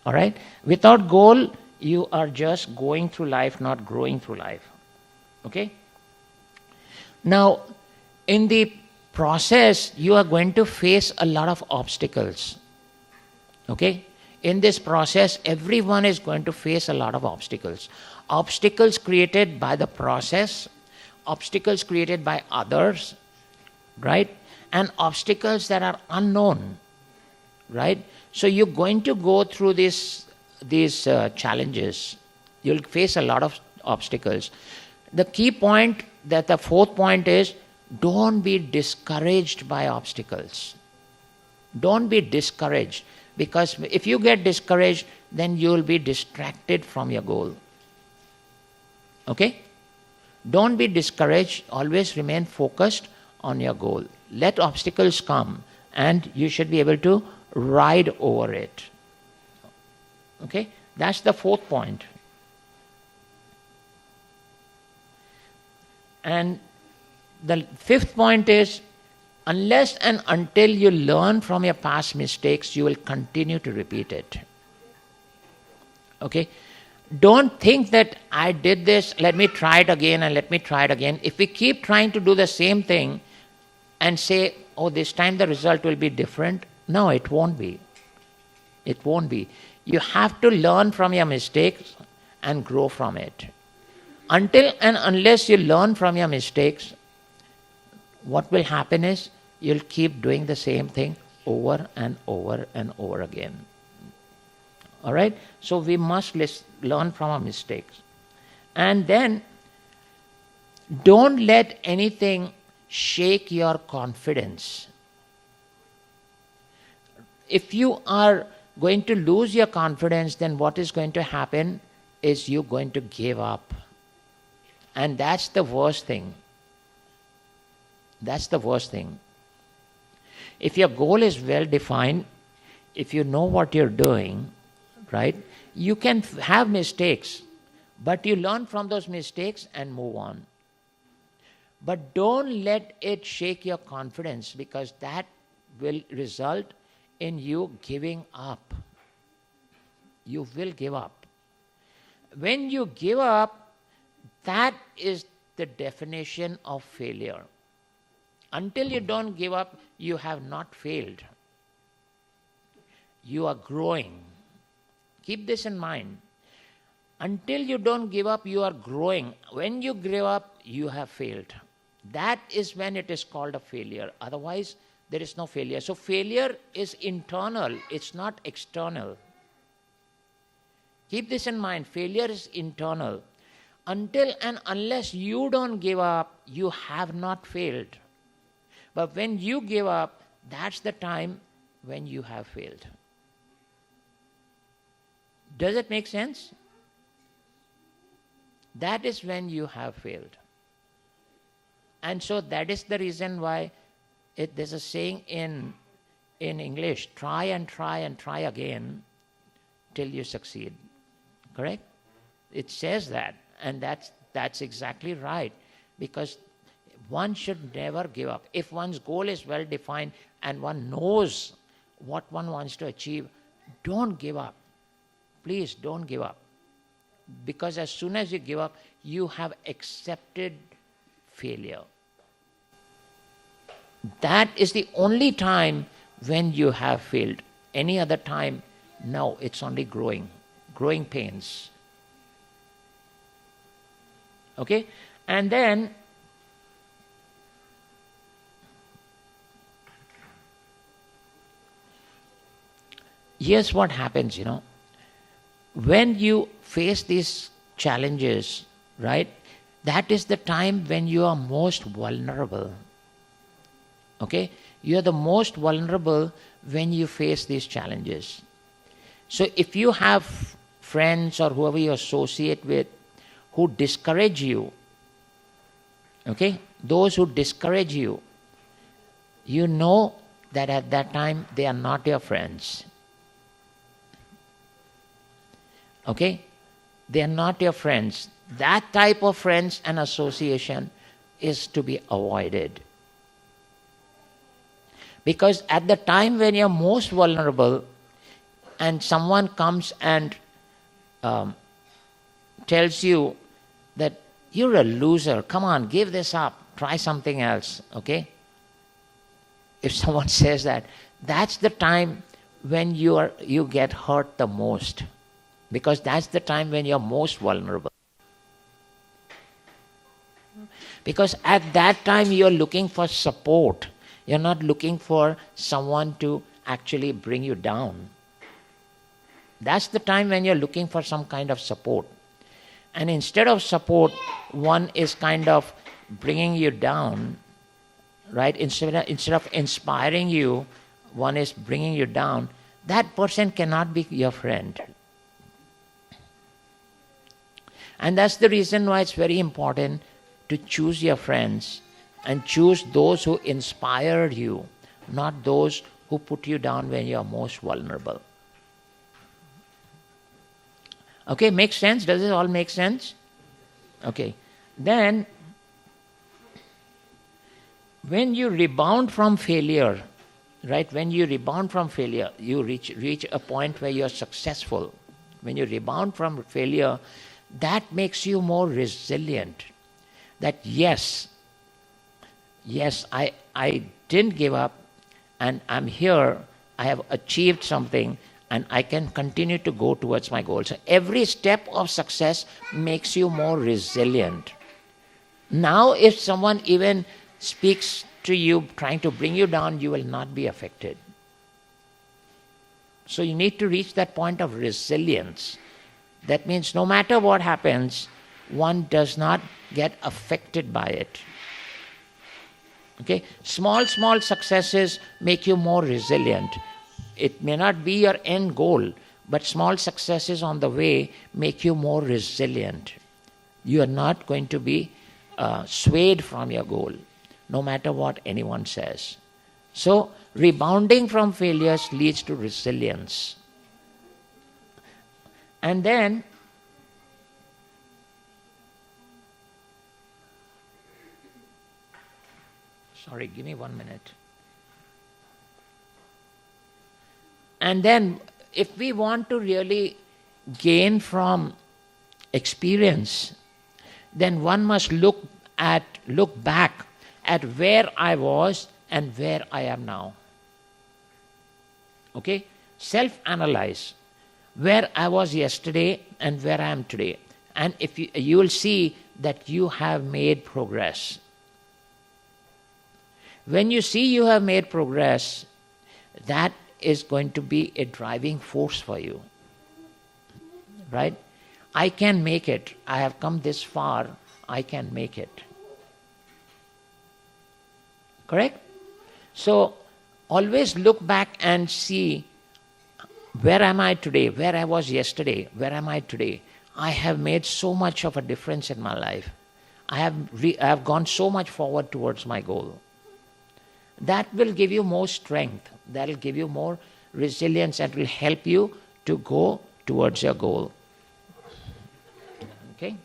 all right? Without goal, you are just going through life, not growing through life, okay? Now, in the process, you are going to face a lot of obstacles, okay? In this process, everyone is going to face a lot of obstacles. Obstacles created by the process, obstacles created by others, right? And obstacles that are unknown, right? So you're going to go through these challenges. You'll face a lot of obstacles. The key point, that the fourth point is, don't be discouraged by obstacles. Don't be discouraged, because if you get discouraged, then you will be distracted from your goal. Okay? Don't be discouraged. Always remain focused on your goal. Let obstacles come, and you should be able to ride over it. Okay? That's the fourth point. And the fifth point is, unless and until you learn from your past mistakes, you will continue to repeat it. Okay? Don't think that I did this, let me try it again and let me try it again. If we keep trying to do the same thing and say, oh, this time the result will be different, no, it won't be. It won't be. You have to learn from your mistakes and grow from it. Until and unless you learn from your mistakes, what will happen is you'll keep doing the same thing over and over and over again. All right? So we must learn from our mistakes. And then don't let anything shake your confidence. If you are going to lose your confidence, then what is going to happen is you're going to give up. And that's the worst thing. That's the worst thing. If your goal is well defined, if you know what you're doing, right, you can have mistakes, but you learn from those mistakes and move on. But don't let it shake your confidence, because that will result in you giving up. You will give up. When you give up, that is the definition of failure. Until you don't give up, you have not failed. You are growing. Keep this in mind. Until you don't give up, you are growing. When you give up, you have failed. That is when it is called a failure. Otherwise, there is no failure. So failure is internal. It's not external. Keep this in mind. Failure is internal. Until and unless you don't give up, you have not failed. But when you give up, that's the time when you have failed. Does it make sense? That is when you have failed. And so that is the reason why there's a saying in English, try and try and try again till you succeed. Correct? It says that, and that's exactly right, because one should never give up. If one's goal is well defined and one knows what one wants to achieve, don't give up. Please don't give up. Because as soon as you give up, you have accepted failure. That is the only time when you have failed. Any other time, no, it's only growing pains. Okay? And then here's what happens, when you face these challenges, right, that is the time when you are most vulnerable. Okay? You are the most vulnerable when you face these challenges. So if you have friends or whoever you associate with who discourage you, okay, those who discourage you, you know that at that time they are not your friends. Okay? They are not your friends. That type of friends and association is to be avoided. Because at the time when you're most vulnerable and someone comes and tells you that you're a loser, come on, give this up, try something else, okay? If someone says that, that's the time when you get hurt the most. Because that's the time when you're most vulnerable. Because at that time you're looking for support. You're not looking for someone to actually bring you down. That's the time when you're looking for some kind of support. And instead of support, one is kind of bringing you down, right? Instead of inspiring you, one is bringing you down. That person cannot be your friend. And that's the reason why it's very important to choose your friends and choose those who inspire you, not those who put you down when you're most vulnerable. Okay, makes sense? Does it all make sense? Okay. Then, when you rebound from failure, right, when you rebound from failure, you reach a point where you're successful. When you rebound from failure, that makes you more resilient. That yes, I didn't give up and I'm here, I have achieved something and I can continue to go towards my goal. So every step of success makes you more resilient. Now if someone even speaks to you trying to bring you down, you will not be affected. So you need to reach that point of resilience. That means no matter what happens, one does not get affected by it. Okay? Small successes make you more resilient. It may not be your end goal, but small successes on the way make you more resilient. You are not going to be swayed from your goal, no matter what anyone says. So, rebounding from failures leads to resilience. And then, sorry, give me 1 minute. And then, if we want to really gain from experience, then one must look back at where I was and where I am now. Okay? Self-analyze where I was yesterday and where I am today. And if you will see that you have made progress. When you see you have made progress, that is going to be a driving force for you. Right? I can make it. I have come this far. I can make it. Correct? So, always look back and see, where am I today? Where I was yesterday? Where am I today? I have made so much of a difference in my life. I have gone so much forward towards my goal. That will give you more strength. That will give you more resilience and will help you to go towards your goal. Okay?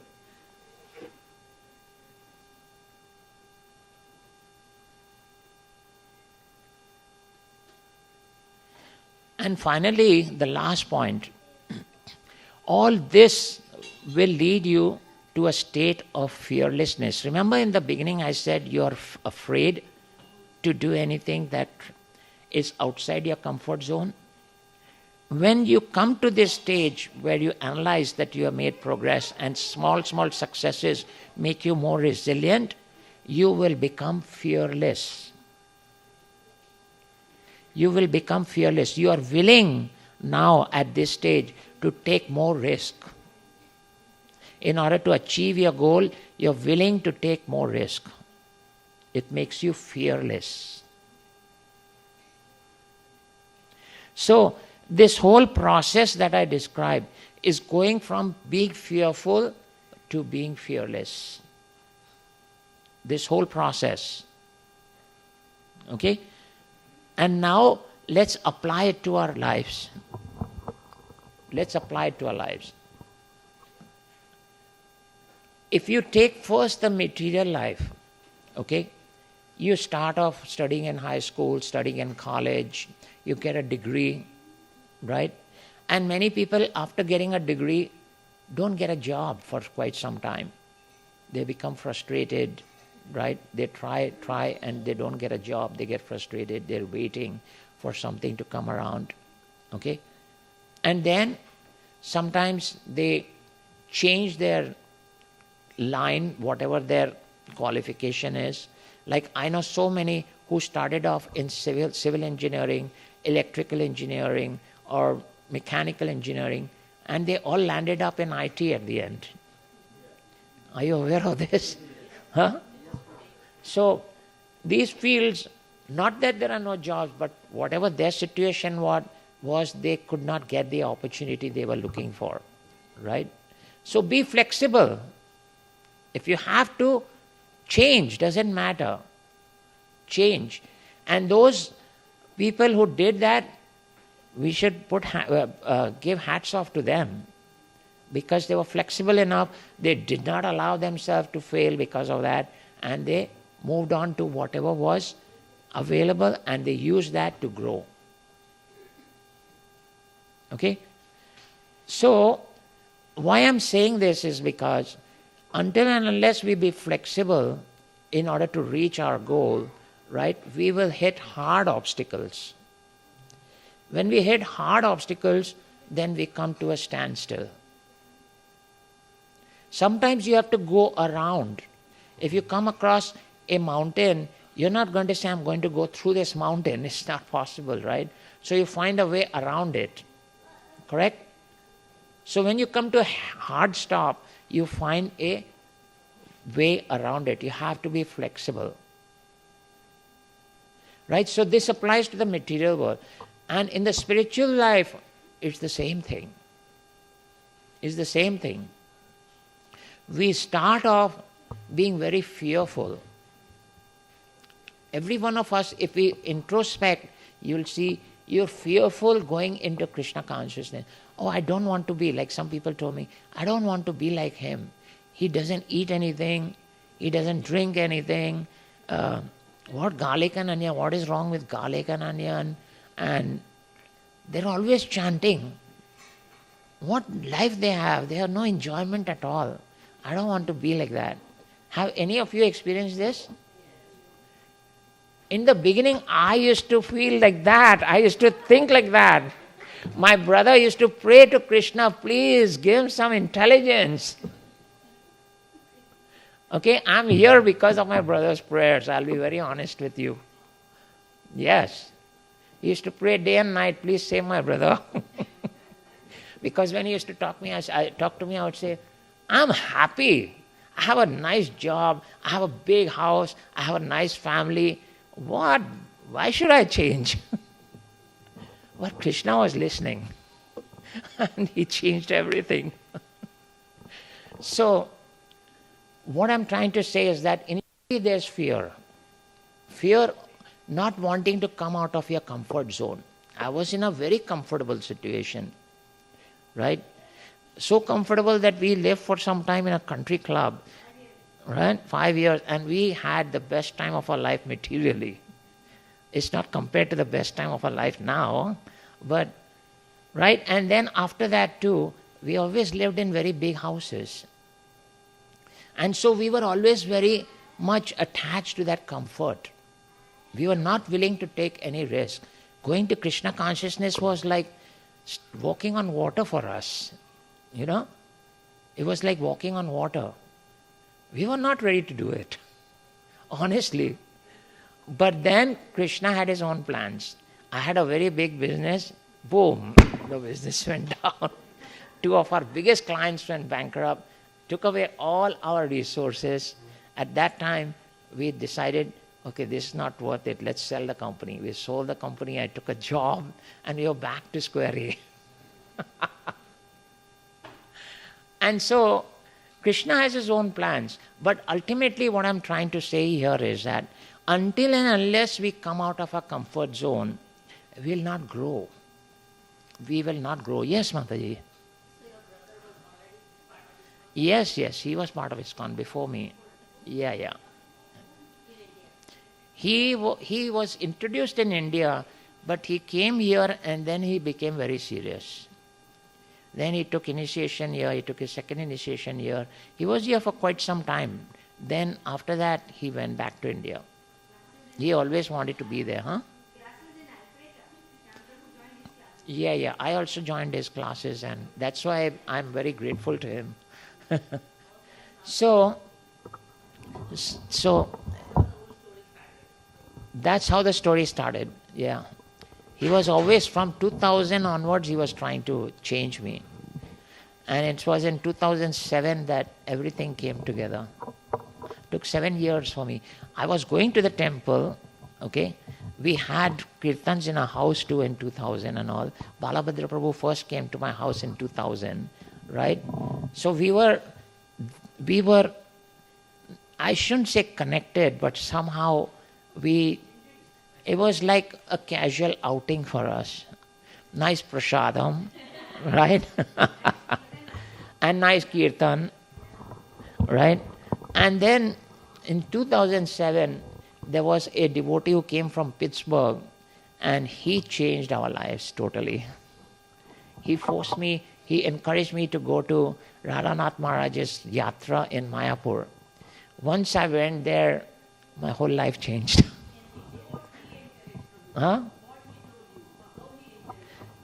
And finally, the last point. All this will lead you to a state of fearlessness. Remember in the beginning I said you're afraid, to do anything that is outside your comfort zone. When you come to this stage where you analyze that you have made progress and small successes make you more resilient, you will become fearless. You will become fearless. You are willing now at this stage to take more risk. In order to achieve your goal, you're willing to take more risk. It makes you fearless. So, this whole process that I described is going from being fearful to being fearless. This whole process. Okay? And now, let's apply it to our lives. Let's apply it to our lives. If you take first the material life, okay, you start off studying in high school, studying in college, you get a degree, right? And many people, after getting a degree, don't get a job for quite some time. They become frustrated, right? They try, and they don't get a job. They get frustrated. They're waiting for something to come around, okay? And then sometimes they change their line, whatever their qualification is. Like I know so many who started off in civil engineering, electrical engineering, or mechanical engineering, and they all landed up in IT at the end. Are you aware of this? Huh? So these fields, not that there are no jobs, but whatever their situation was, they could not get the opportunity they were looking for, right? So be flexible. If you have to change, doesn't matter. Change. And those people who did that, we should give hats off to them, because they were flexible enough. They did not allow themselves to fail because of that, and they moved on to whatever was available, and they used that to grow. Okay? So, why I'm saying this is because until and unless we be flexible in order to reach our goal, right, we will hit hard obstacles. When we hit hard obstacles, then we come to a standstill. Sometimes you have to go around. If you come across a mountain, you're not going to say, I'm going to go through this mountain. It's not possible, right? So you find a way around it. Correct? So when you come to a hard stop, you find a way around it. You have to be flexible. Right? So this applies to the material world. And in the spiritual life, it's the same thing. It's the same thing. We start off being very fearful. Every one of us, if we introspect, you'll see you're fearful going into Krishna consciousness. Oh, I don't want to be, like some people told me, I don't want to be like him. He doesn't eat anything. He doesn't drink anything. What garlic and onion? What is wrong with garlic and onion? And they're always chanting. What life they have? They have no enjoyment at all. I don't want to be like that. Have any of you experienced this? In the beginning, I used to feel like that. I used to think like that. My brother used to pray to Krishna, please give him some intelligence. Okay, I'm here because of my brother's prayers. I'll be very honest with you. Yes. He used to pray day and night, please save my brother. Because when he used to talk to me, I would say, I'm happy. I have a nice job. I have a big house. I have a nice family. What? Why should I change? But Krishna was listening. And he changed everything. So, what I'm trying to say is that initially there's fear. Fear not wanting to come out of your comfort zone. I was in a very comfortable situation, right? So comfortable that we lived for some time in a country club, right? 5 years, and we had the best time of our life materially. It's not compared to the best time of our life now, but, right? And then after that too, we always lived in very big houses. And so we were always very much attached to that comfort. We were not willing to take any risk. Going to Krishna consciousness was like walking on water for us. You know? It was like walking on water. We were not ready to do it. Honestly. But then Krishna had his own plans. I had a very big business. Boom, the business went down. 2 of our biggest clients went bankrupt, took away all our resources. At that time, we decided, okay, this is not worth it. Let's sell the company. We sold the company. I took a job, and we were back to square A. And so, Krishna has his own plans. But ultimately, what I'm trying to say here is that until and unless we come out of our comfort zone, we will not grow. We will not grow. Yes, Mataji. Yes, he was part of Iskcon before me. Yeah. He was introduced in India, but he came here and then he became very serious. Then he took initiation here, he took his second initiation here. He was here for quite some time. Then after that, he went back to India. He always wanted to be there, huh? Yeah. I also joined his classes, and that's why I'm very grateful to him. So that's how the story started. Yeah. He was always, from 2000 onwards, he was trying to change me. And it was in 2007 that everything came together. It took 7 years for me. I was going to the temple, okay. We had kirtans in our house too in 2000 and all. Balabhadra Prabhu first came to my house in 2000, right? So we were, I shouldn't say connected, but somehow it was like a casual outing for us. Nice prasadam, right? And nice kirtan, right? And then in 2007, there was a devotee who came from Pittsburgh, and he changed our lives totally. He forced me, he encouraged me to go to Radhanath Maharaj's yatra in Mayapur. Once I went there, my whole life changed. Huh?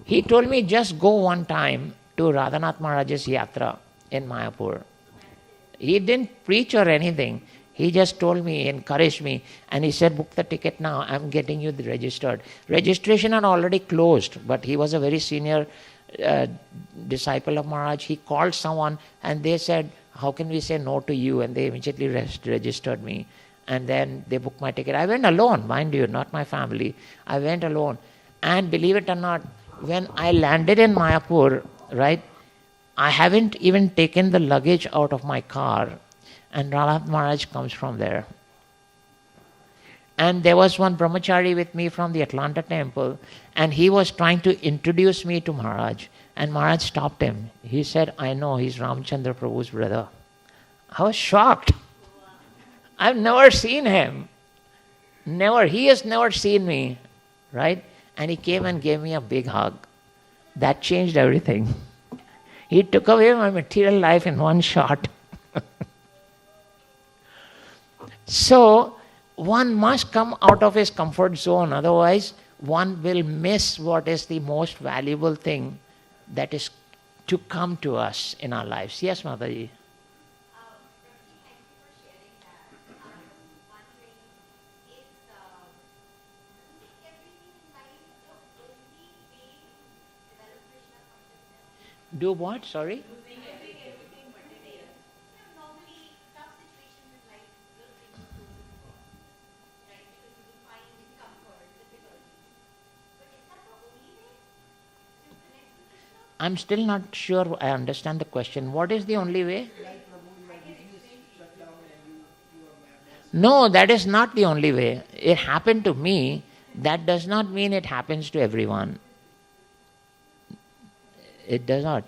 He told me, just go one time to Radhanath Maharaj's yatra in Mayapur. He didn't preach or anything. He just told me, encouraged me, and he said, book the ticket now, I'm getting you registered. Registration had already closed, but he was a very senior disciple of Maharaj. He called someone, and they said, how can we say no to you? And they immediately registered me. And then they booked my ticket. I went alone, mind you, not my family. I went alone. And believe it or not, when I landed in Mayapur, right, I haven't even taken the luggage out of my car, and Radhanath Maharaj comes from there. And there was one brahmachari with me from the Atlanta temple, and he was trying to introduce me to Maharaj. And Maharaj stopped him. He said, I know, he's Ramchandra Prabhu's brother. I was shocked. I've never seen him. Never. He has never seen me. Right? And he came and gave me a big hug. That changed everything. He took away my material life in one shot. So, one must come out of his comfort zone. Otherwise, one will miss what is the most valuable thing that is to come to us in our lives. Yes, Mataji? Do what? Sorry? I'm still not sure I understand the question. What is the only way? No, that is not the only way. It happened to me. That does not mean it happens to everyone. It does not.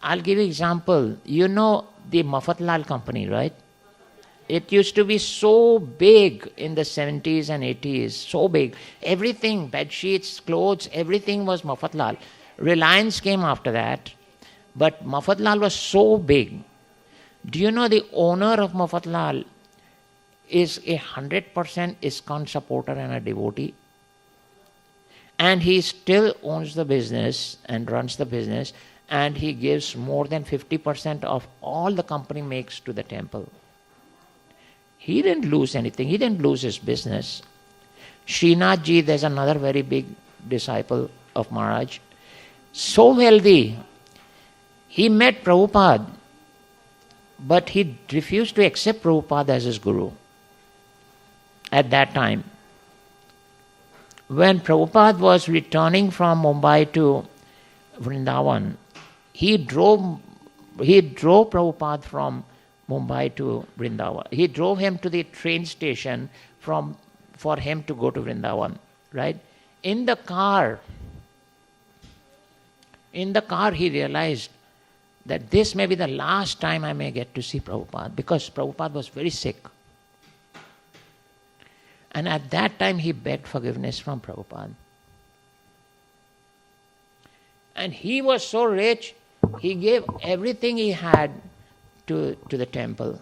I'll give you an example. You know the Mafatlal company, right? It used to be so big in the 70s and 80s, so big. Everything, bed sheets, clothes, everything was Mafatlal. Reliance came after that, but Mafatlal was so big. Do you know the owner of Mafatlal? is 100% Iskcon supporter and a devotee. And he still owns the business and runs the business, and he gives more than 50% of all the company makes to the temple. He didn't lose anything. He didn't lose his business. Srinath Ji, there's another very big disciple of Maharaj. So wealthy. He met Prabhupada, but he refused to accept Prabhupada as his guru at that time. When Prabhupada was returning from Mumbai to Vrindavan, he drove Prabhupada from Mumbai to Vrindavan. He drove him to the train station for him to go to Vrindavan, right? In the car, he realized that this may be the last time I may get to see Prabhupada, because Prabhupada was very sick. And at that time he begged forgiveness from Prabhupada. And he was so rich, he gave everything he had to the temple.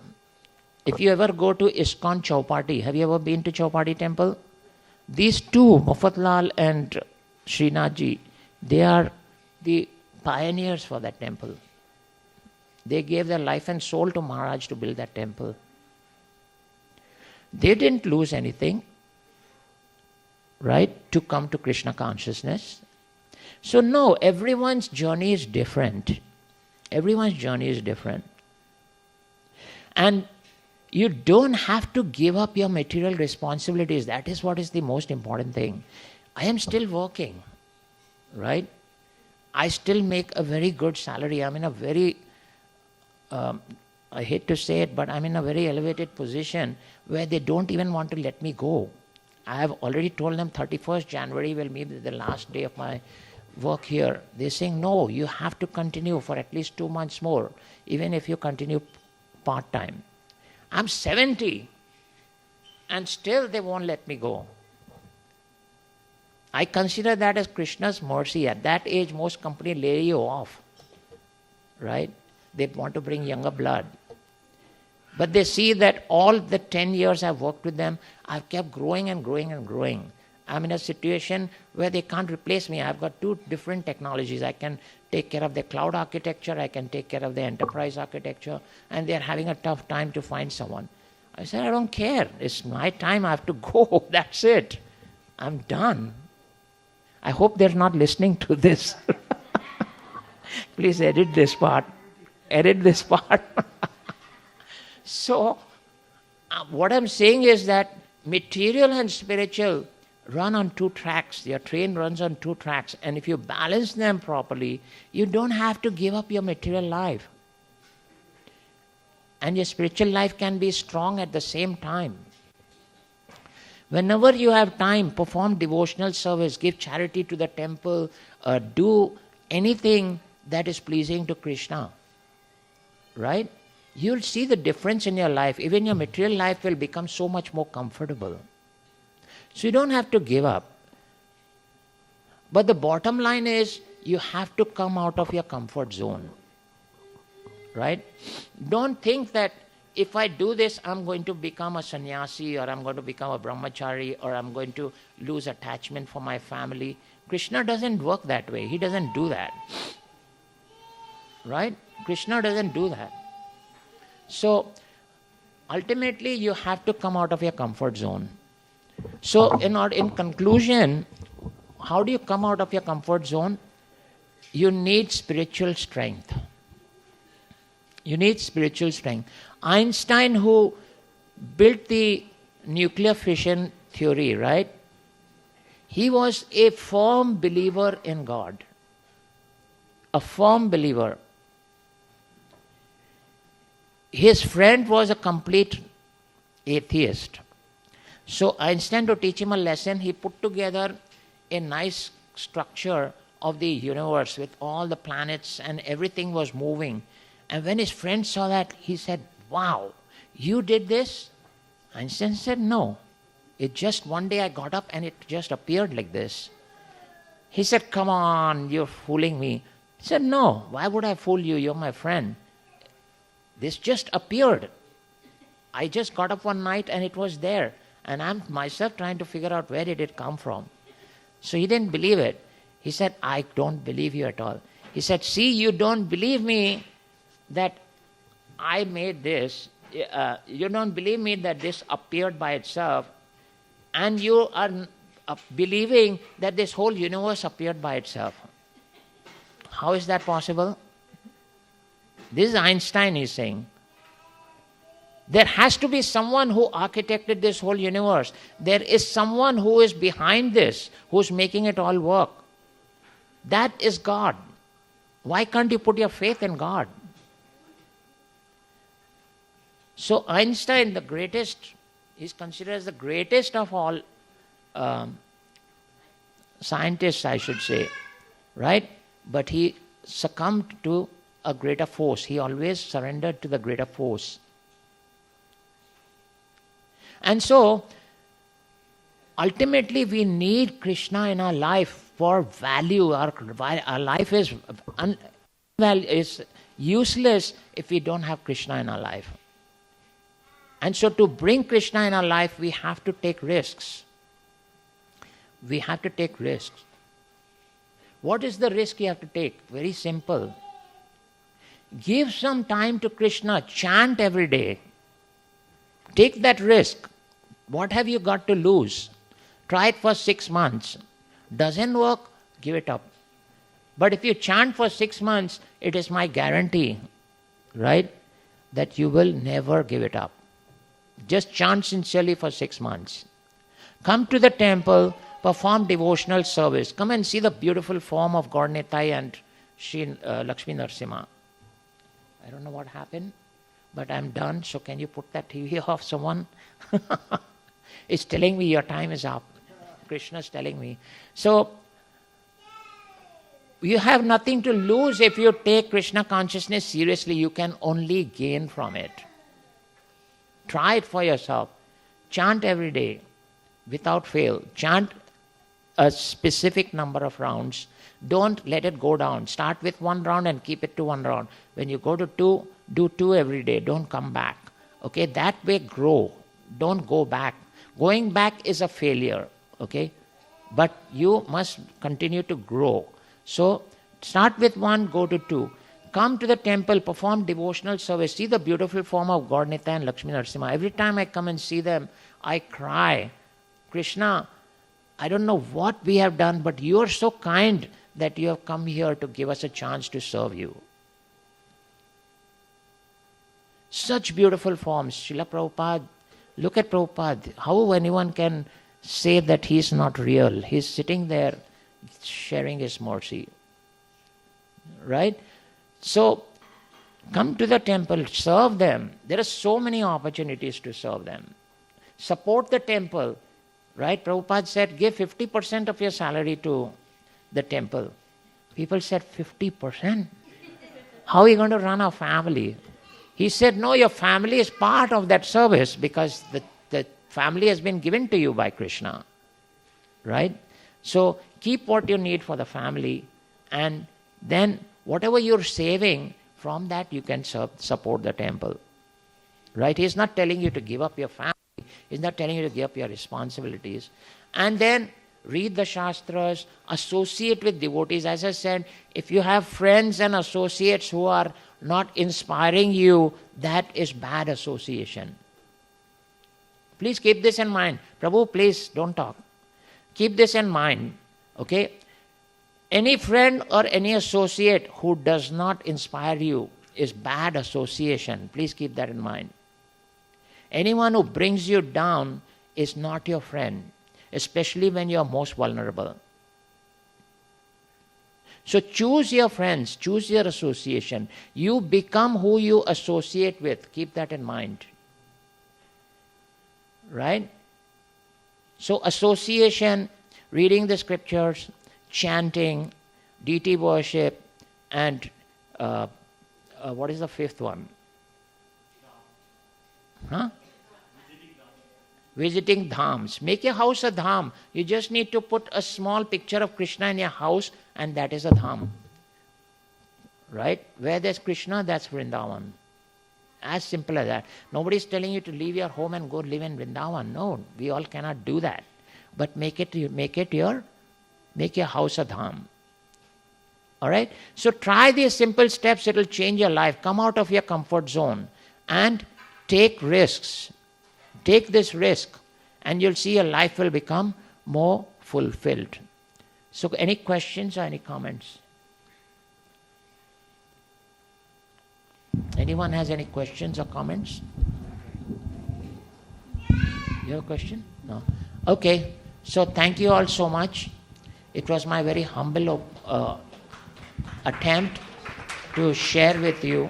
If you ever go to Iskcon Chowpatty, have you ever been to Chowpatty temple? These two, Mufatlal and Srinath Ji, they are the pioneers for that temple. They gave their life and soul to Maharaj to build that temple. They didn't lose anything, right, to come to Krishna consciousness. So no, everyone's journey is different. Everyone's journey is different. And you don't have to give up your material responsibilities. That is what is the most important thing. I am still working, right? I still make a very good salary. I'm in a very, I hate to say it, but I'm in a very elevated position where they don't even want to let me go. I have already told them 31st January will be the last day of my work here. They're saying, no, you have to continue for at least 2 months more, even if you continue part-time. I'm 70 and still they won't let me go. I consider that as Krishna's mercy. At that age, most companies lay you off, right? They want to bring younger blood. But they see that all the 10 years I've worked with them, I've kept growing and growing and growing. I'm in a situation where they can't replace me. I've got 2 different technologies. I can take care of the cloud architecture, I can take care of the enterprise architecture, and they're having a tough time to find someone. I said, I don't care. It's my time. I have to go. That's it. I'm done. I hope they're not listening to this. Please edit this part. Edit this part. So, what I'm saying is that material and spiritual run on 2 tracks. Your train runs on 2 tracks. And if you balance them properly, you don't have to give up your material life. And your spiritual life can be strong at the same time. Whenever you have time, perform devotional service, give charity to the temple, do anything that is pleasing to Krishna. Right? You'll see the difference in your life. Even your material life will become so much more comfortable. So you don't have to give up. But the bottom line is, you have to come out of your comfort zone. Right? Don't think that if I do this, I'm going to become a sannyasi, or I'm going to become a brahmachari, or I'm going to lose attachment for my family. Krishna doesn't work that way. He doesn't do that. Right? Krishna doesn't do that. So, ultimately, you have to come out of your comfort zone. So, in conclusion, how do you come out of your comfort zone? You need spiritual strength. You need spiritual strength. Einstein, who built the nuclear fission theory, right? He was a firm believer in God. A firm believer. His friend was a complete atheist. So Einstein, to teach him a lesson, he put together a nice structure of the universe with all the planets and everything was moving. And when his friend saw that, he said, wow, you did this? Einstein said, no. It just one day I got up and it just appeared like this. He said, come on, you're fooling me. He said, no, why would I fool you? You're my friend. This just appeared. I just got up one night and it was there. And I'm myself trying to figure out where did it come from. So he didn't believe it. He said, I don't believe you at all. He said, see, you don't believe me that I made this. You don't believe me that this appeared by itself. And you are believing that this whole universe appeared by itself. How is that possible? This is Einstein is saying. There has to be someone who architected this whole universe. There is someone who is behind this, who is making it all work. That is God. Why can't you put your faith in God? So Einstein, the greatest, is considered as the greatest of all scientists, I should say, right? But he succumbed to a greater force. He always surrendered to the greater force. And so, ultimately, we need Krishna in our life for value. Our life is useless if we don't have Krishna in our life. And so, to bring Krishna in our life, we have to take risks. We have to take risks. What is the risk you have to take? Very simple. Give some time to Krishna. Chant every day. Take that risk. What have you got to lose? Try it for 6 months. Doesn't work, give it up. But if you chant for 6 months, it is my guarantee, right, that you will never give it up. Just chant sincerely for 6 months. Come to the temple, perform devotional service. Come and see the beautiful form of God Nitai and Shri Lakshmi Narasimha. I don't know what happened, but I'm done. So can you put that TV off, someone? It's telling me your time is up. Krishna's telling me. So, you have nothing to lose if you take Krishna consciousness seriously. You can only gain from it. Try it for yourself. Chant every day without fail. Chant a specific number of rounds. Don't let it go down. Start with 1 round and keep it to 1 round. When you go to 2, do 2 every day. Don't come back. Okay, that way grow. Don't go back. Going back is a failure. Okay, but you must continue to grow. So start with 1, go to 2. Come to the temple, perform devotional service. See the beautiful form of God Nitya and Lakshmi Narasimha. Every time I come and see them, I cry. Krishna, I don't know what we have done, but you are so kind that you have come here to give us a chance to serve you. Such beautiful forms. Srila Prabhupada, look at Prabhupada. How anyone can say that he is not real? He is sitting there sharing his mercy. Right? So, come to the temple, serve them. There are so many opportunities to serve them. Support the temple. Right? Prabhupada said, give 50% of your salary to the temple. People said, 50%? How are you going to run a family? He said, no, your family is part of that service because the family has been given to you by Krishna. Right? So, keep what you need for the family, and then whatever you're saving, from that you can support the temple. Right? He's not telling you to give up your family. He's not telling you to give up your responsibilities. And then read the Shastras, associate with devotees. As I said, if you have friends and associates who are not inspiring you, that is bad association. Please keep this in mind. Prabhu, please don't talk. Keep this in mind. Okay? Any friend or any associate who does not inspire you is bad association. Please keep that in mind. Anyone who brings you down is not your friend, especially when you are most vulnerable. So choose your friends, choose your association. You become who you associate with. Keep that in mind. Right? So association, reading the scriptures, chanting, deity worship, and what is the 5th one? Huh? Visiting dhams. Make your house a dham. You just need to put a small picture of Krishna in your house, and that is a dham. Right? Where there's Krishna, that's Vrindavan. As simple as that. Nobody is telling you to leave your home and go live in Vrindavan. No, we all cannot do that. But make your house a dham. All right? So try these simple steps. It will change your life. Come out of your comfort zone and take risks. Take this risk and you'll see your life will become more fulfilled. So any questions or any comments? Anyone has any questions or comments? You have a question? No. Okay. So thank you all so much. It was my very humble attempt to share with you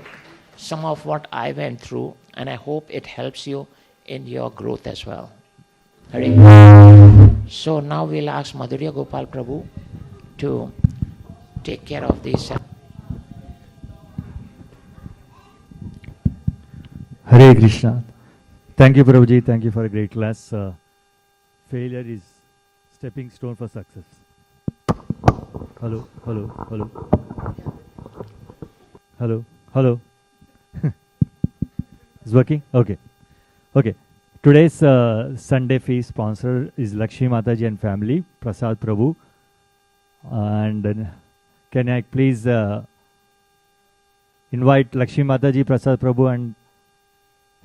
some of what I went through, and I hope it helps you in your growth as well. So now we'll ask Madhurya Gopal Prabhu to take care of these. Hare Krishna. Thank you, Prabhuji. Thank you for a great class. Failure is stepping stone for success. Hello, hello, hello. Hello, hello. Is working? Okay. Okay. Today's Sunday feast sponsor is Lakshmi Mataji and family, Prasad Prabhu. And can I please invite Lakshmi Mataji, Prasad Prabhu and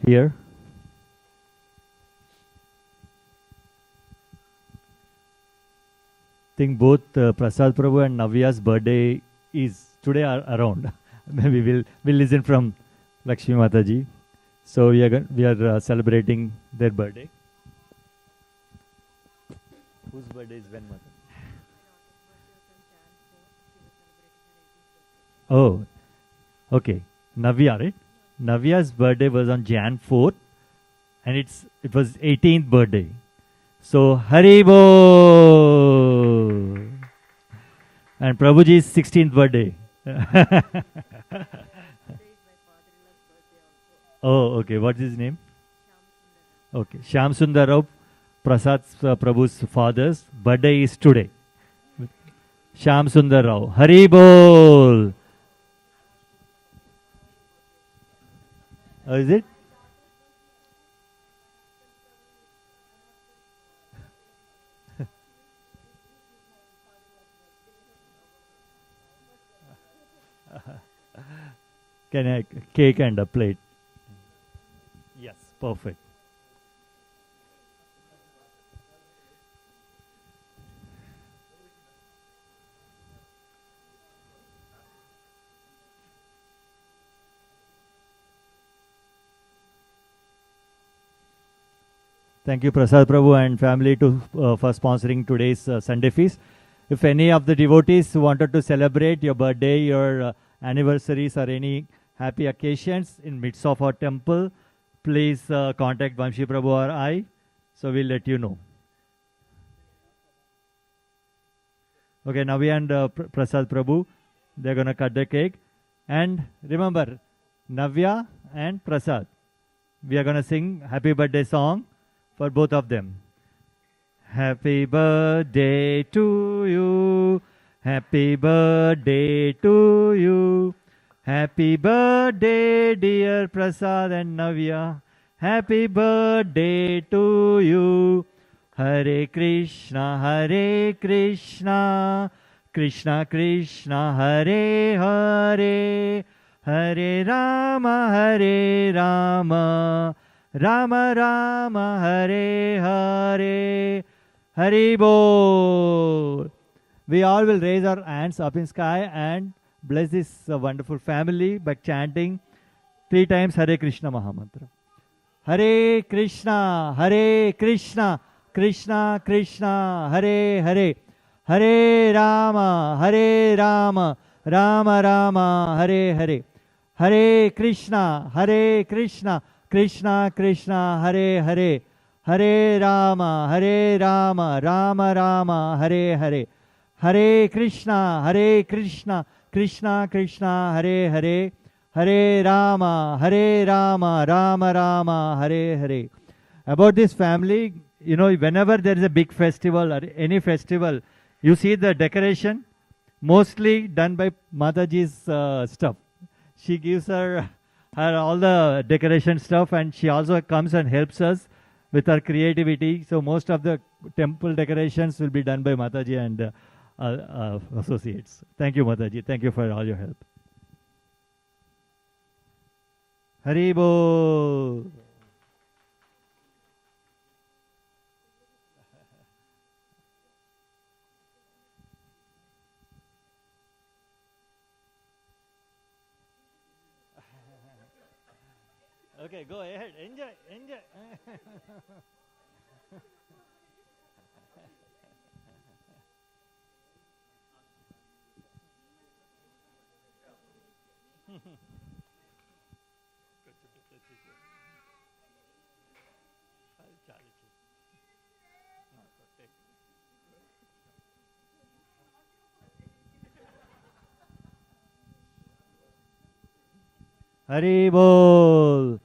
here. I think both Prasad Prabhu and Navya's birthday is today are around. Maybe we'll listen from Lakshmi Mataji. So we are celebrating their birthday. Whose birthday is when, Mata? Oh, okay. Navya, right? Navya's birthday was on Jan 4th and it was 18th birthday. So Haribo! And Prabhuji's 16th birthday. Oh, okay. What's his name? Okay. Shyam Sundar Rao, Prasad Prabhu's father's birthday is today. Shyam Sundar Rao. Haribol! Oh, is it? Can I cake and a plate? Yes, perfect. Thank you, Prasad Prabhu and family for sponsoring today's Sunday feast. If any of the devotees wanted to celebrate your birthday, your anniversaries or any happy occasions in midst of our temple, please contact Vamshi Prabhu or I. So we'll let you know. Okay, Navi and Prasad Prabhu, they're going to cut the cake. And remember, Navya and Prasad, we are going to sing happy birthday song for both of them. Happy birthday to you. Happy birthday to you. Happy birthday, dear Prasad and Navya. Happy birthday to you. Hare Krishna, Hare Krishna, Krishna Krishna, Hare Hare, Hare Rama, Hare Rama, Rama Rama, Hare Hare, Hari Bol. We all will raise our hands up in sky and bless this wonderful family by chanting 3 times Hare Krishna Mahamantra. Hare Krishna, Hare Krishna, Krishna Krishna, Hare Hare, Hare Rama, Hare Rama, Rama Rama, Hare Hare, Hare Krishna, Hare Krishna, Krishna Krishna, Hare Hare, Hare Rama, Hare Rama, Rama Rama, Hare Hare, Hare Krishna, Hare Krishna, Krishna Krishna, Hare Hare, Hare Rama, Rama Rama, Hare Hare. About this family, you know, whenever there is a big festival or any festival, you see the decoration mostly done by Mataji's stuff. She gives her her all the decoration stuff, and she also comes and helps us with her creativity. So most of the temple decorations will be done by Mataji and associates. Thank you, Mataji. Thank you for all your help. Hari Bol. Okay, go ahead. Enjoy, enjoy. Hari Bol.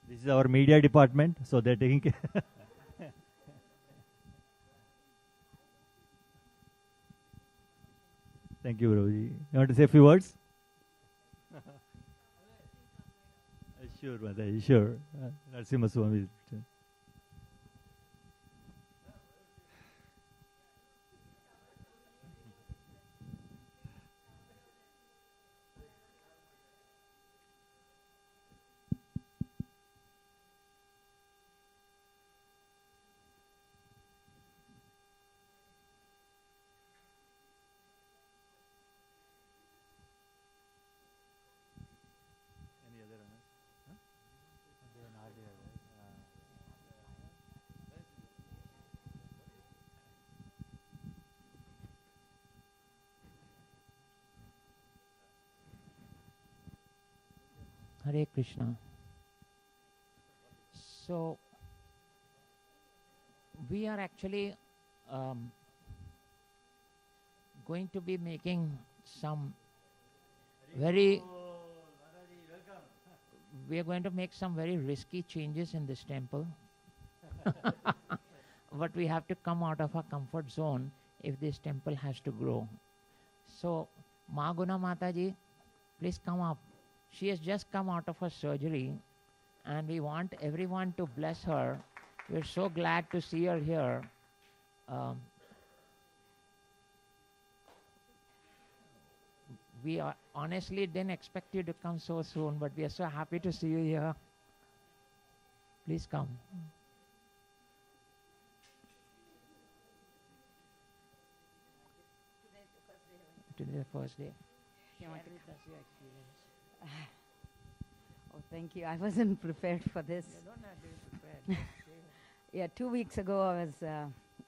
This is our media department, so they're taking care. Thank you, Guruji. You want to say a few words? Sure, Mataji, sure. Narasimha Swami. Hare Krishna. So, we are actually going to be making some very we are going to make some very risky changes in this temple. But we have to come out of our comfort zone if this temple has to grow. So, Ma Guna Mataji, please come up. She has just come out of her surgery, and we want everyone to bless her. We're so glad to see her here. We honestly didn't expect you to come so soon, but we are so happy to see you here. Please come. Today is the first day. Share with us your experience. Oh, thank you. I wasn't prepared for this. You don't have to be prepared. Yeah, 2 weeks ago I was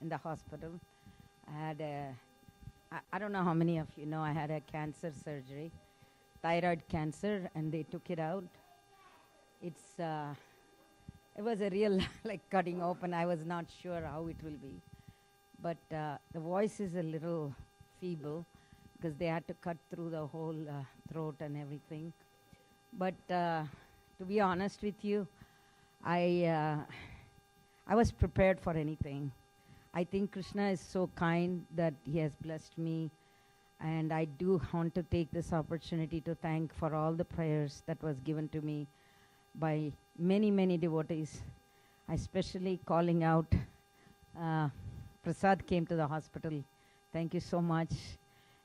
in the hospital. I had I don't know how many of you know, I had a cancer surgery, thyroid cancer, and they took it out. It was a real like cutting open. I was not sure how it will be. But the voice is a little feeble because they had to cut through the whole throat and everything. But to be honest with you, I was prepared for anything. I think Krishna is so kind that he has blessed me, and I do want to take this opportunity to thank for all the prayers that was given to me by many, many devotees. I especially calling out, Prasad came to the hospital. Thank you so much.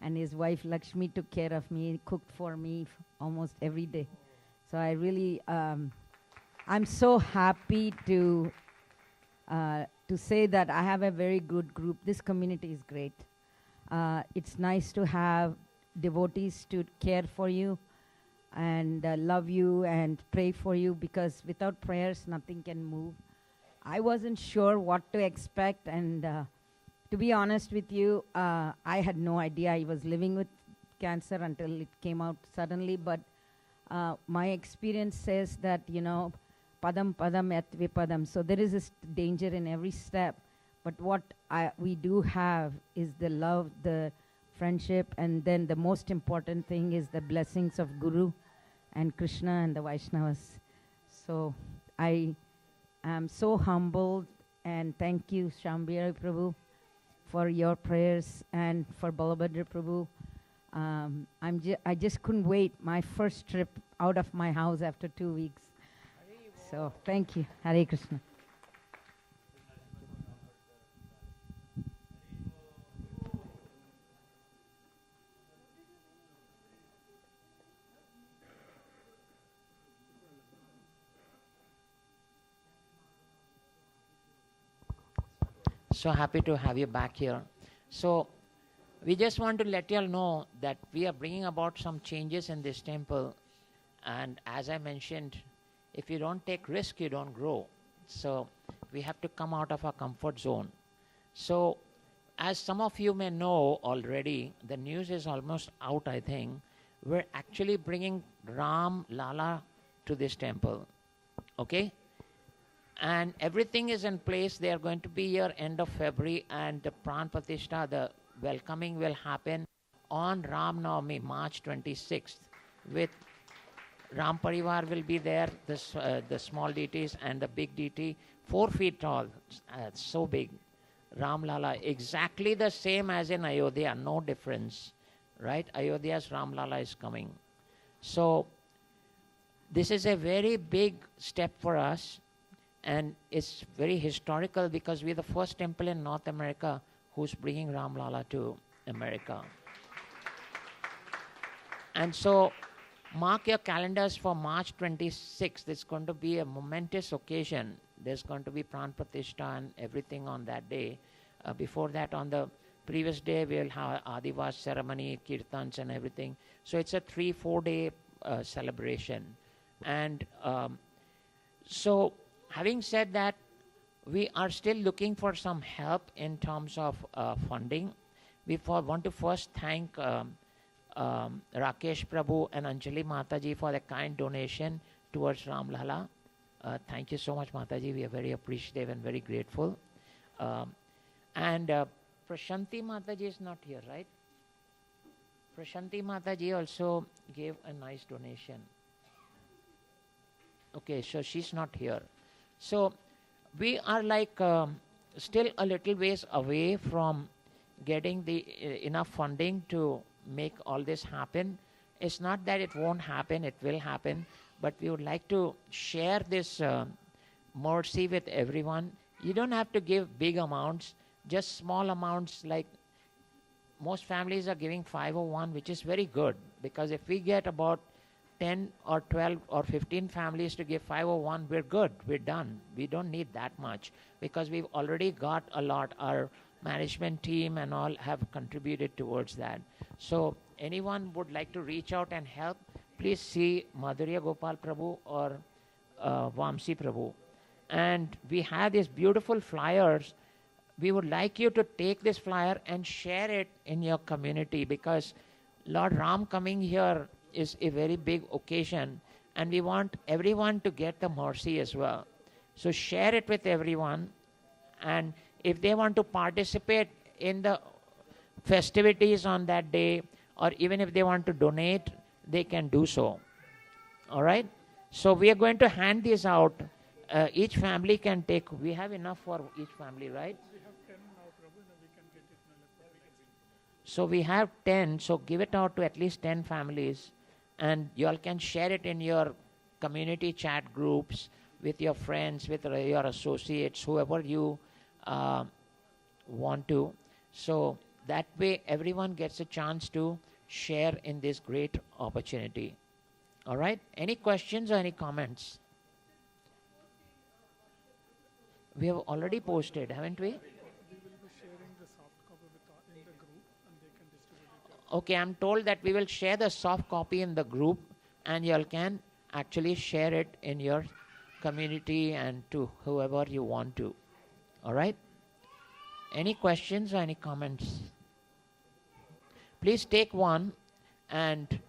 And his wife Lakshmi took care of me, cooked for me almost every day. So I really, I'm so happy to say that I have a very good group. This community is great. It's nice to have devotees to care for you and love you and pray for you, because without prayers, nothing can move. I wasn't sure what to expect, and to be honest with you, I had no idea I was living with cancer until it came out suddenly. But my experience says that, you know, padam padam et vipadam. So there is this danger in every step. But what we do have is the love, the friendship, and then the most important thing is the blessings of Guru and Krishna and the Vaishnavas. So I am so humbled And thank you, Shambhir Prabhu, for your prayers and for Balabhadra Prabhu. I just couldn't wait. My first trip out of my house after 2 weeks. So thank you. Hare Krishna. So happy to have you back here. So we just want to let you all know that we are bringing about some changes in this temple. And as I mentioned, if you don't take risk, you don't grow. So we have to come out of our comfort zone. So as some of you may know already, the news is almost out, I think. We're actually bringing Ram Lala to this temple. Okay? And everything is in place. They are going to be here end of February, and the Pran Pratishtha, the welcoming will happen on Ram Navami, March 26th. With Ram Parivar will be there, the small deities and the big deity, 4 feet tall, so big. Ram Lala, exactly the same as in Ayodhya, no difference, right? Ayodhya's Ram Lala is coming. So this is a very big step for us. And it's very historical because we're the first temple in North America who's bringing Ram Lala to America. And so mark your calendars for March 26th. It's going to be a momentous occasion. There's going to be Pran Pratishtha and everything on that day. Before that, on the previous day, we'll have Adivas ceremony, kirtans and everything. So it's a 3-4 day celebration. And so having said that, we are still looking for some help in terms of funding. We want to first thank Rakesh Prabhu and Anjali Mataji for the kind donation towards Ram Lala. Thank you so much, Mataji. We are very appreciative and very grateful. And Prashanti Mataji is not here, right? Prashanti Mataji also gave a nice donation. Okay, so she's not here. So we are like still a little ways away from getting the enough funding to make all this happen. It's not that it won't happen, it will happen, but we would like to share this mercy with everyone. You don't have to give big amounts, just small amounts. Like most families are giving 501, which is very good, because if we get about 10 or 12 or 15 families to give 501, we're good, we're done. We don't need that much because we've already got a lot. Our management team and all have contributed towards that. So anyone would like to reach out and help, please see Madhurya Gopal Prabhu or Vamsi Prabhu. And we have these beautiful flyers. We would like you to take this flyer and share it in your community, because Lord Ram coming here is a very big occasion, and we want everyone to get the mercy as well. So share it with everyone, and if they want to participate in the festivities on that day, or even if they want to donate, they can do so. All right? So we are going to hand these out. Each family can take, we have enough for each family, right? We have 10 now, Prabhu, and we can get it in electronic. So we have 10, so give it out to at least 10 families. And you all can share it in your community chat groups with your friends, with your associates, whoever you want to. So that way everyone gets a chance to share in this great opportunity. All right? Any questions or any comments? We have already posted, haven't we? We will be sharing the soft copy in the group, and they can distribute it. Okay, I'm told that we will share the soft copy in the group, and you all can actually share it in your community and to whoever you want to. All right? Any questions or any comments? Please take one and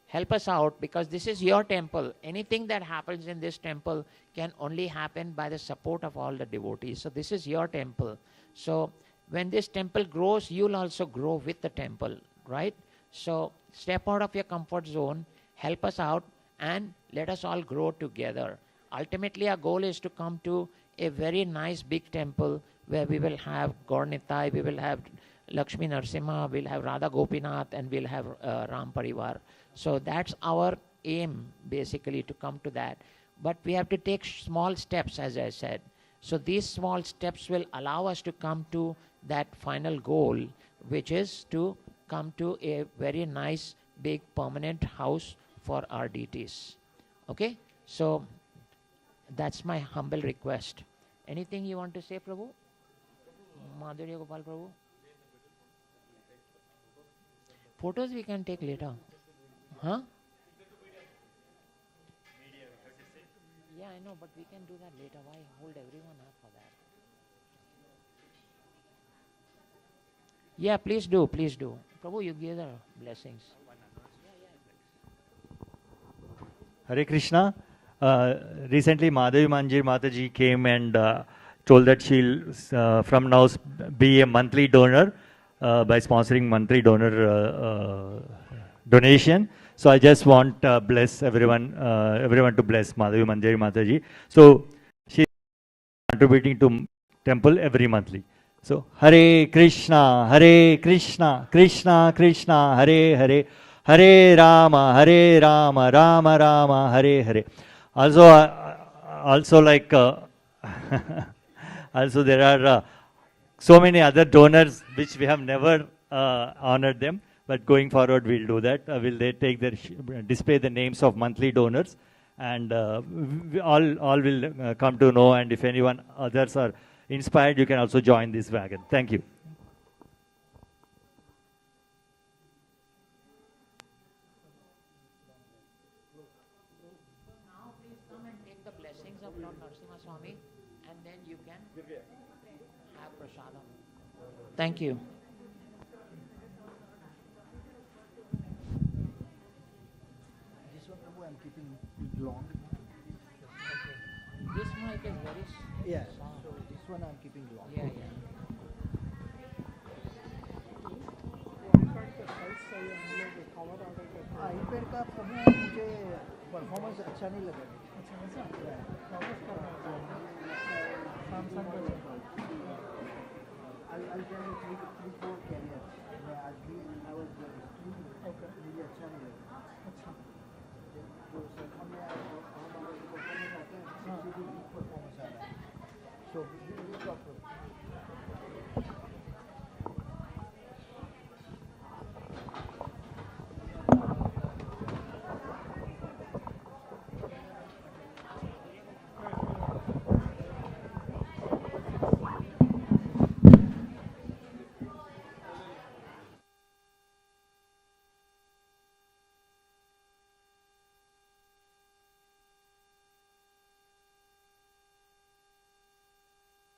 help us out, because this is your temple. Anything that happens in this temple can only happen by the support of all the devotees. So this is your temple. So when this temple grows, you'll also grow with the temple, right? So step out of your comfort zone, help us out, and let us all grow together. Ultimately, our goal is to come to a very nice big temple where we will have Gaurnitai, we will have Lakshmi Narsimha, we'll have Radha Gopinath, and we'll have Ram Parivar. So that's our aim, basically, to come to that. But we have to take small steps, as I said. So these small steps will allow us to come to that final goal, which is to come to a very nice, big, permanent house for our deities. Okay? So that's my humble request. Anything you want to say, Prabhu? Madhurya Gopal Prabhu? Photos we can take later. Huh? Yeah, I know, but we can do that later. Why hold everyone up for that? Yeah, please do, please do. Prabhu, you give the blessings. Hare Krishna. Recently, Madhavi Manjir Mataji came and told that she'll from now be a monthly donor by sponsoring monthly donor donation. So I just want bless everyone to bless Madhavi Manjari Mataji. So she is contributing to temple every monthly. So Hare Krishna, Krishna Krishna, Hare Hare, Hare Rama, Rama Rama, Hare Hare. Also like also there are so many other donors which we have never honored them, but going forward we'll do that. Will they take their display the names of monthly donors, and all will come to know. And if anyone others are inspired, you can also join this wagon. Thank you. Now please come and take the blessings of Lord Narasimha Swami, and then you can have prasadam. Thank you. This one, Prabhu, I'm keeping long. This mic is very Yeah, soft. so this one I'm keeping long. Yeah, yeah. iPad का प्रभु मुझे performance अच्छा नहीं लगा। I'll tell you three, four carriers. मैं आज भी I was मुझे अच्छा नहीं लगा। जो सलमान में परफॉर्मेंस आते हैं, परफॉर्मेंस आ रहा है। So we talk